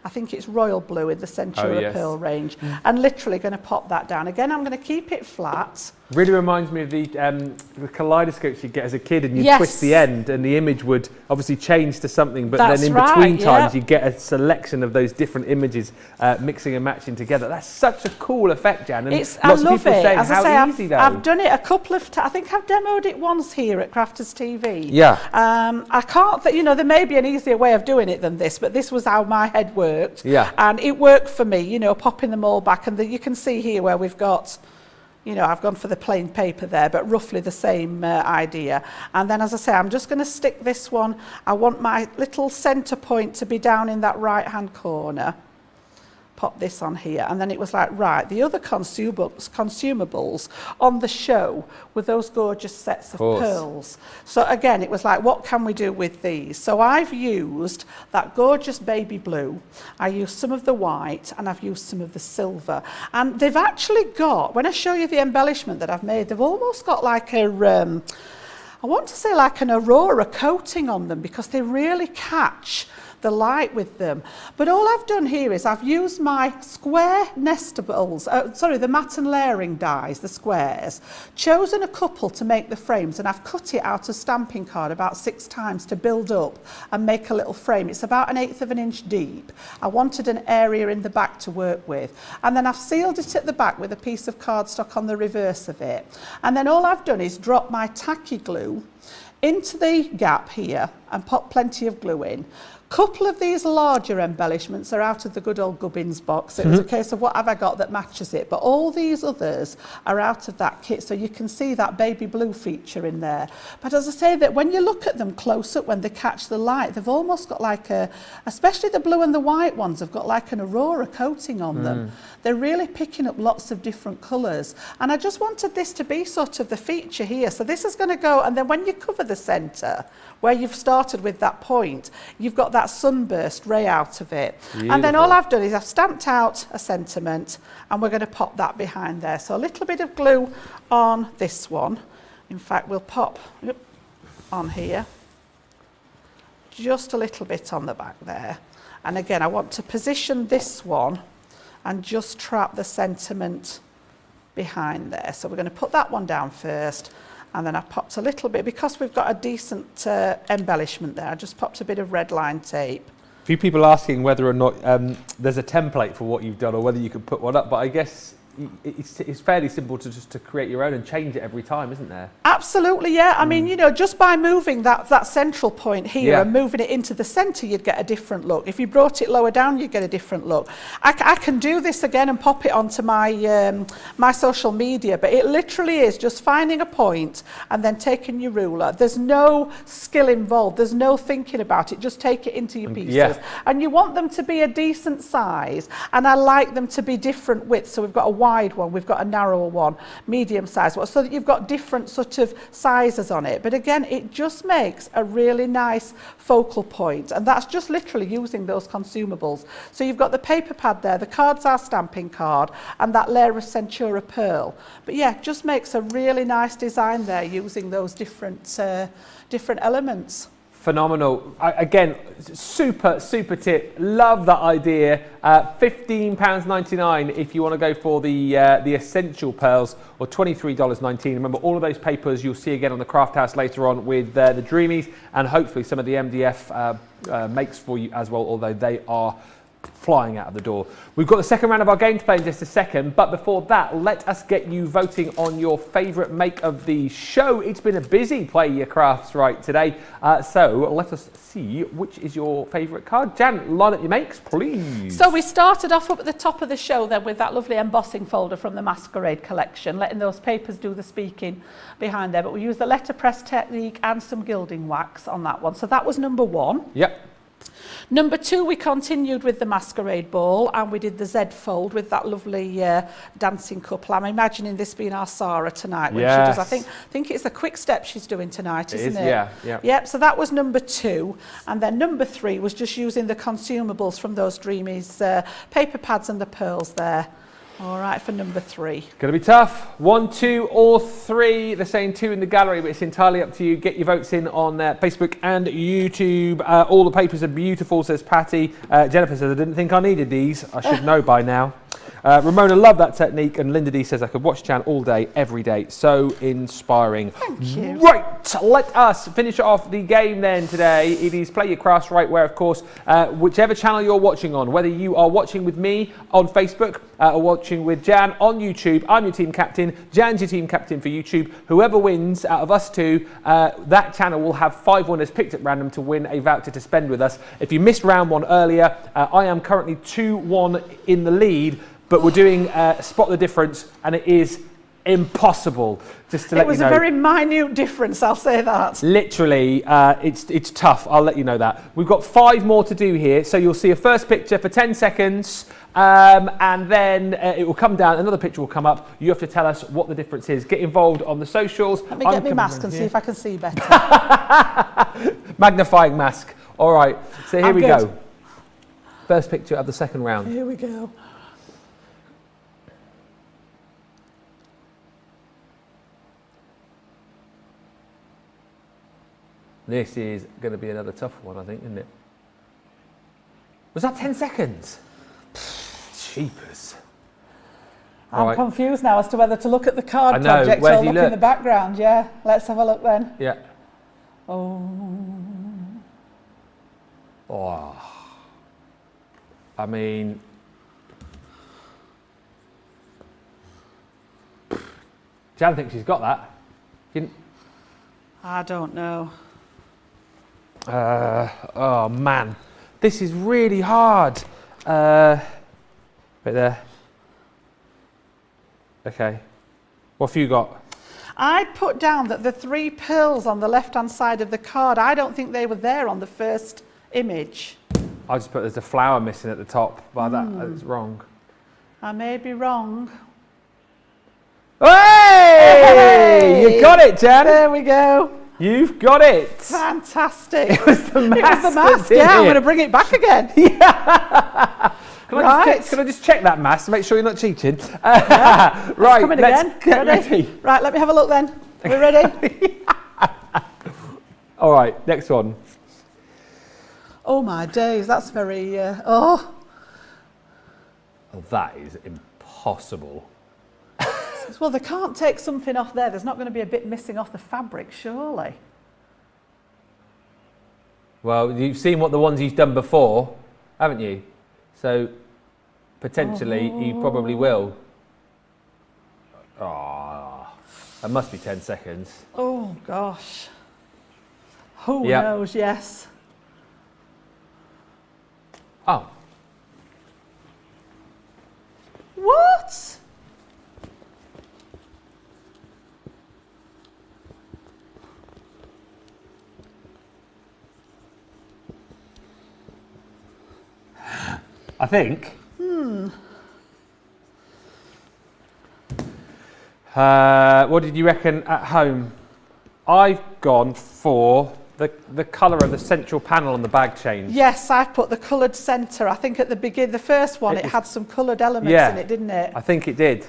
I think it's Royal Blue in the Centura Pearl range. And literally going to pop that down. Again, I'm going to keep it flat. Really reminds me of the kaleidoscopes you get as a kid, and you twist the end and the image would obviously change to something, but then in between times you get a selection of those different images mixing and matching together. That's such a cool effect, Jan. And I love it. Saying, as I say, easy though. I've done it a couple of times. I think I've demoed it once here at Crafters TV. Yeah. I can't, you know, there may be an easier way of doing it than this, but this was how my head worked. Yeah. And it worked for me, you know, popping them all back. And you can see here where we've got, you know, I've gone for the plain paper there, but roughly the same idea. And then, as I say, I'm just going to stick this one. I want my little centre point to be down in that right-hand corner. pop this on here. And then it was like, right, the other consumables on the show were those gorgeous sets of pearls. So again, it was like, what can we do with these? So I've used that gorgeous baby blue, I used some of the white, and I've used some of the silver. And they've actually got, when I show you the embellishment that I've made, they've almost got like a, I want to say like an aurora coating on them, because they really catch the light with them. But all I've done here is I've used my square nestables, the matte and layering dies, the squares, chosen a couple to make the frames, and I've cut it out of stamping card about 6 times to build up and make a little frame. It's about 1/8 of an inch deep. I wanted an area in the back to work with. And then I've sealed it at the back with a piece of cardstock on the reverse of it. And then all I've done is drop my tacky glue into the gap here and pop plenty of glue in. Couple of these larger embellishments are out of the good old Gubbins box. It was a case of what have I got that matches it, but all these others are out of that kit, so you can see that baby blue feature in there. But as I say, that when you look at them close up, when they catch the light, they've almost got like a, especially the blue and the white ones, have got like an aurora coating on them. They're really picking up lots of different colours, and I just wanted this to be sort of the feature here. So this is going to go, and then when you cover the centre where you've started with that point, you've got that sunburst ray out of it. Beautiful. And then all I've done is I've stamped out a sentiment, and we're going to pop that behind there. So a little bit of glue on this one. In fact, we'll pop on here, just a little bit on the back there. And again, I want to position this one and just trap the sentiment behind there. So we're going to put that one down first, and then I popped a little bit, because we've got a decent embellishment there, I just popped a bit of red line tape. A few people asking whether or not there's a template for what you've done, or whether you could put one up, but I guess it's fairly simple to just to create your own and change it every time, isn't there? Absolutely, yeah. I mean, you know, just by moving that central point here and moving it into the centre, you'd get a different look. If you brought it lower down, you'd get a different look. I can do this again and pop it onto my my social media, but it literally is just finding a point and then taking your ruler. There's no skill involved. There's no thinking about it. Just take it into your pieces. And you want them to be a decent size, and I like them to be different widths. So we've got a wide one, we've got a narrower one, medium size one, so that you've got different sort of sizes on it. But again, it just makes a really nice focal point, and that's just literally using those consumables. So you've got the paper pad there, the cards are stamping card, and that layer of Centura pearl. But yeah, just makes a really nice design there using those different elements. Phenomenal. Again, super tip. Love that idea. £15.99 if you want to go for the essential pearls, or $23.19. Remember, all of those papers you'll see again on the Craft House later on with the Dreamies, and hopefully some of the MDF makes for you as well, although they are flying out of the door. We've got the second round of our game to play in just a second, but before that, let us get you voting on your favourite make of the show. It's been a busy Play Your Crafts right today, so let us see which is your favourite card. Jan, line up your makes, please. So we started off up at the top of the show then with that lovely embossing folder from the Masquerade collection, letting those papers do the speaking behind there, but we used the letterpress technique and some gilding wax on that one. So that was number 1. Yep. Number 2, we continued with the Masquerade Ball, and we did the Z fold with that lovely dancing couple. I'm imagining this being our Sarah tonight when she does. I think it's a quick step she's doing tonight, isn't it? Yeah. Yep, so that was number 2. And then number 3 was just using the consumables from those Dreamies paper pads and the pearls there. All right, for number 3. Going to be tough. 1, 2, or 3. They're saying 2 in the gallery, but it's entirely up to you. Get your votes in on Facebook and YouTube. All the papers are beautiful, says Patty. Jennifer says, I didn't think I needed these. I should know by now. Ramona loved that technique, and Linda D says, I could watch Jan all day, every day. So inspiring. Thank you. Right, let us finish off the game then today. It is Play Your Crafts Right, where, of course, whichever channel you're watching on, whether you are watching with me on Facebook or watching with Jan on YouTube, I'm your team captain, Jan's your team captain for YouTube. Whoever wins out of us two, that channel will have 5 winners picked at random to win a voucher to spend with us. If you missed round 1 earlier, I am currently 2-1 in the lead, but we're doing Spot the Difference, and it is impossible. Just to let you know. It was a very minute difference, I'll say that. Literally, it's tough, I'll let you know that. We've got 5 more to do here, so you'll see a first picture for 10 seconds, And then it will come down, another picture will come up. You have to tell us what the difference is. Get involved on the socials. Let me get my mask and see if I can see better. Magnifying mask. All right, so here I'm we good. go. First picture of the second round. Here we go. This is going to be another tough one, I think, isn't it? Was that 10 seconds? Cheapers. I'm Right. confused now as to whether to look at the card I know, project where or do you look in look? the background. Yeah, let's have a look then. Yeah. Oh, Oh. I mean... Jan thinks she's got that. You I don't know. oh, man. This is really hard. Right there. Okay. What have you got? I'd put down that the 3 pearls on the left-hand side of the card, I don't think they were there on the first image. I just put there's a flower missing at the top, but that's wrong. I may be wrong. Hey! You got it, Jan. There we go. You've got it. Fantastic. It was the mask. It was the that mask, did yeah. I'm it. going to bring it back again. Can I just check that mask to make sure you're not cheating? Right, Coming let's again. get ready. Right, let me have a look then. Are we ready? All right, next one. Oh my days, that's very, oh. That is impossible. Well, they can't take something off there. There's not going to be a bit missing off the fabric, surely. Well, you've seen what the ones he's done before, haven't you? So, potentially, you probably will. Oh, that must be 10 seconds. Oh, gosh. Who Yep. knows, yes. Oh, What? I think. What did you reckon at home? I've gone for the colour of the central panel on the bag change. Yes, I've put the coloured centre. I think at the beginning, the first one, it had some coloured elements Yeah. in it, didn't it? I think it did.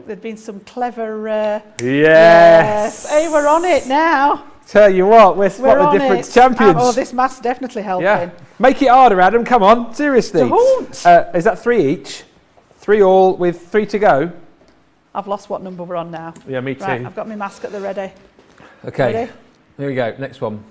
There'd been some clever... Yes. Hey, we're on it now. Tell you what, we're We're Spot the on Difference it. champions. Oh, this mask's definitely helping. Yeah. Make it harder, Adam. Come on, seriously. Don't. Is that 3 each? 3 all with 3 to go? I've lost what number we're on now. Yeah, me too. Right, I've got my mask at the ready. Okay. Ready? Here we go. Next one.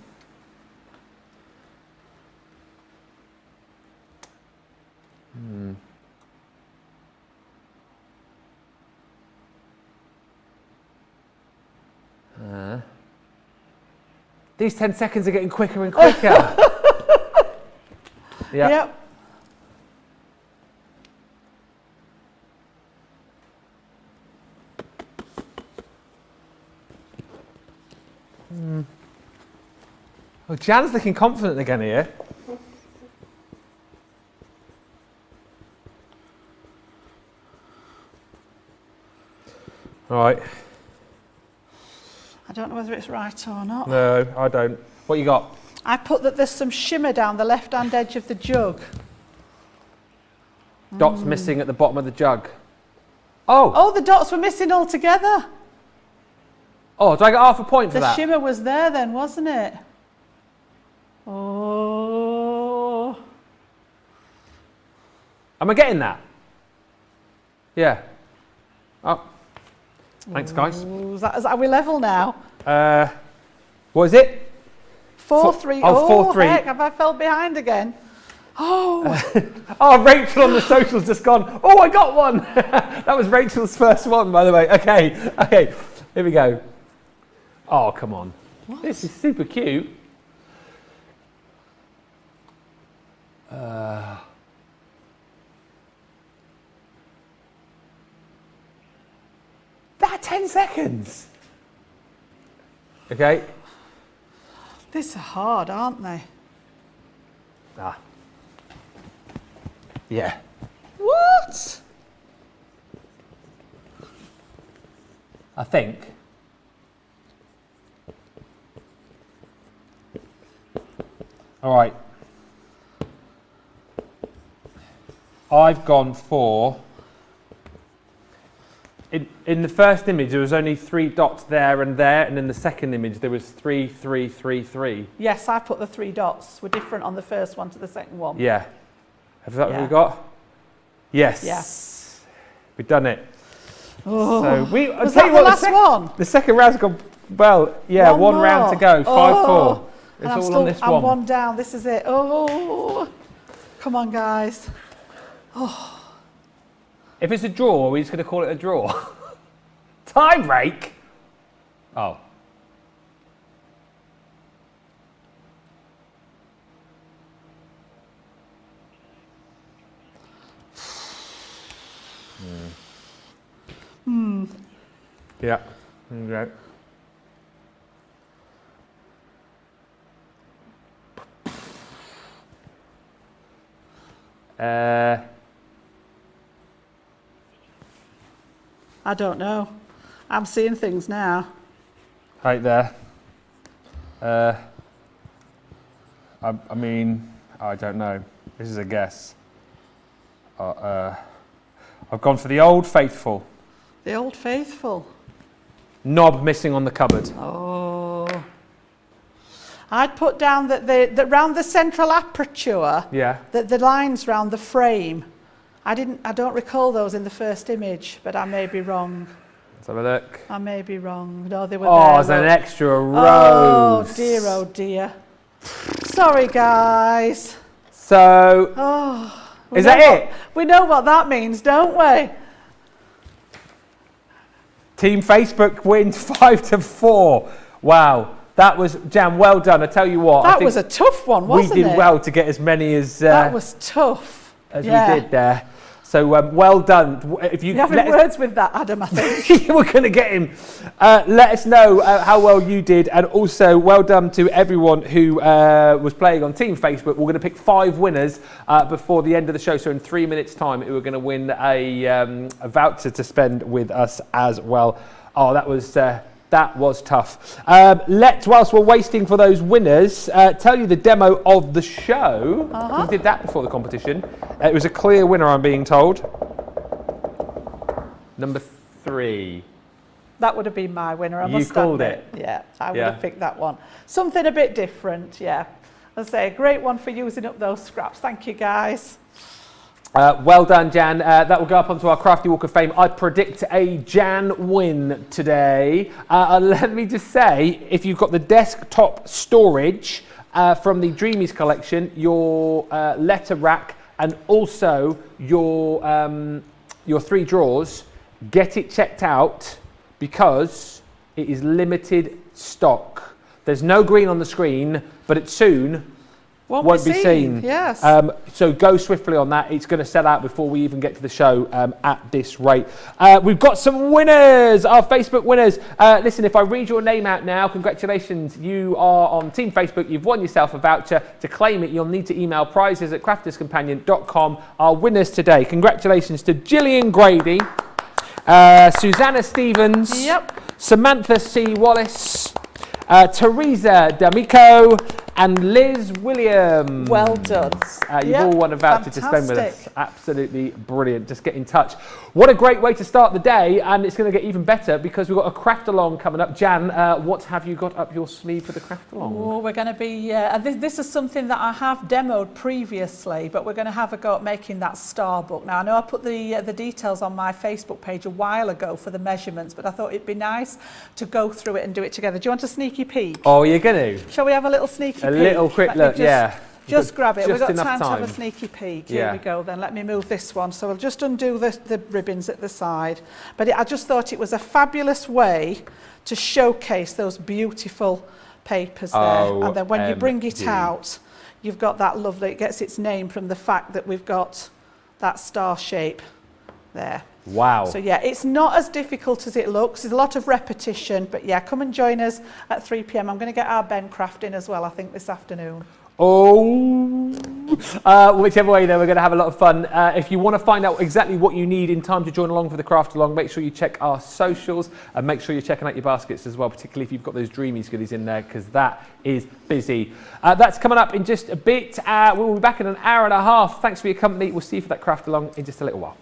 These 10 seconds are getting quicker and quicker. Yeah. Yep. Oh, Jan's looking confident again here. All right. I don't know whether it's right or not. No, I don't. What you got? I put that there's some shimmer down the left-hand edge of the jug. Dots missing at the bottom of the jug. Oh, Oh, the dots were missing altogether. oh, do I get half a point for The that? shimmer was there then, wasn't it? Oh. Am I getting that? Yeah. Oh. Thanks, guys. Ooh, are we level now? What is it? 4-3. oh, 4-3. Heck, have I fell behind again? Oh, Oh, Rachel on the socials just gone. Oh, I got one. That was Rachel's first one, by the way. Okay. Here we go. Oh, come on. This is super cute. That 10 seconds. Okay. these are hard, aren't they? Ah. Yeah. donuts. I think. All right. I've gone for... In the first image, there was only 3 dots there, and in the second image, there was 3, 3, 3, 3. Yes, I put the 3 dots. Were different on the first one to the second one. Yeah. Have that what Yeah. we got? Yes. Yeah. We've done it. Oh. So Was that the last one? The second round's gone, well, yeah, one round to go, 5-4. Oh. It's And I'm all still, on this I'm one. one down. This is it. Oh, come on, guys. If it's a draw, are we just going to call it a draw? Tie break? Oh. Yeah. Okay. I don't know. I'm seeing things now. Right there. I mean, I don't know. This is a guess. I've gone for the Old Faithful. The Old Faithful. Knob missing on the cupboard. Oh. I'd put down that the round the central aperture, Yeah. the lines round the frame. I don't recall those in the first image, but I may be wrong. Let's have a look. I may be wrong. No, they were Oh, there. there's an look. extra rose. Oh dear, oh dear. Sorry, guys. So, Oh, we is know that it? We know what that means, don't we? Team Facebook wins 5-4. Wow. That was, Jan, well done. I tell you what. I That think was a tough one, we wasn't it? did well to get as many as That was tough. as Yeah. we did there. So well done. If you You're having let us- words with that, Adam, I think. we're going to get him. Let us know how well you did, and also well done to everyone who was playing on Team Facebook. We're going to pick 5 winners before the end of the show, so in 3 minutes' time, who are going to win a voucher to spend with us as well. Oh, that was tough. Whilst we're waiting for those winners, tell you the demo of the show. We did that before the competition. It was a clear winner, I'm being told. Number 3. That would have been my winner, I You must called admit. it? Yeah, I would Yeah. have picked that one. Something a bit different, yeah. I'll say, a great one for using up those scraps. Thank you, guys. Well done, Jan. That will go up onto our Crafty Walk of Fame. I predict a Jan win today. Let me just say, if you've got the desktop storage from the Dreamies collection, your letter rack, and also your 3 drawers, get it checked out because it is limited stock. There's no green on the screen, but it soon won't be seen. Yes. So go swiftly on that. It's going to sell out before we even get to the show at this rate. We've got some winners, our Facebook winners. Listen, if I read your name out now, congratulations. You are on Team Facebook. You've won yourself a voucher. To claim it, you'll need to email prizes@crafterscompanion.com. Our winners today, congratulations to Gillian Grady, Susanna Stevens, Yep. Samantha C. Wallace, Teresa D'Amico, and Liz Williams. Well done. You've Yep, all won a voucher to spend with us. fantastic. Absolutely brilliant. Just get in touch. What a great way to start the day, and it's going to get even better because we've got a craft along coming up. Jan, what have you got up your sleeve for the craft along? Oh, we're going to be, this is something that I have demoed previously, but we're going to have a go at making that star book. Now, I know I put the details on my Facebook page a while ago for the measurements, but I thought it'd be nice to go through it and do it together. Do you want a sneaky peek? Oh, you're going to? Shall we have a little sneaky peek? A little quick Let me look, just- yeah. Just We've grab it. We've just got enough time to have time. a sneaky peek. Yeah. Here we go then. Let me move this one. So we'll just undo the ribbons at the side. But I just thought it was a fabulous way to showcase those beautiful papers there. And then when you bring it OMG. out, you've got that lovely, it gets its name from the fact that we've got that star shape there. Wow. So yeah, it's not as difficult as it looks. There's a lot of repetition, but yeah, come and join us at 3 p.m. I'm going to get our Ben Craft in as well, I think, this afternoon. Oh, Whichever way, though, we're going to have a lot of fun. If you want to find out exactly what you need in time to join along for the craft along, make sure you check our socials and make sure you're checking out your baskets as well, particularly if you've got those Dreamies goodies in there, because that is busy. That's coming up in just a bit. We'll be back in an hour and a half. Thanks for your company. We'll see you for that craft along in just a little while.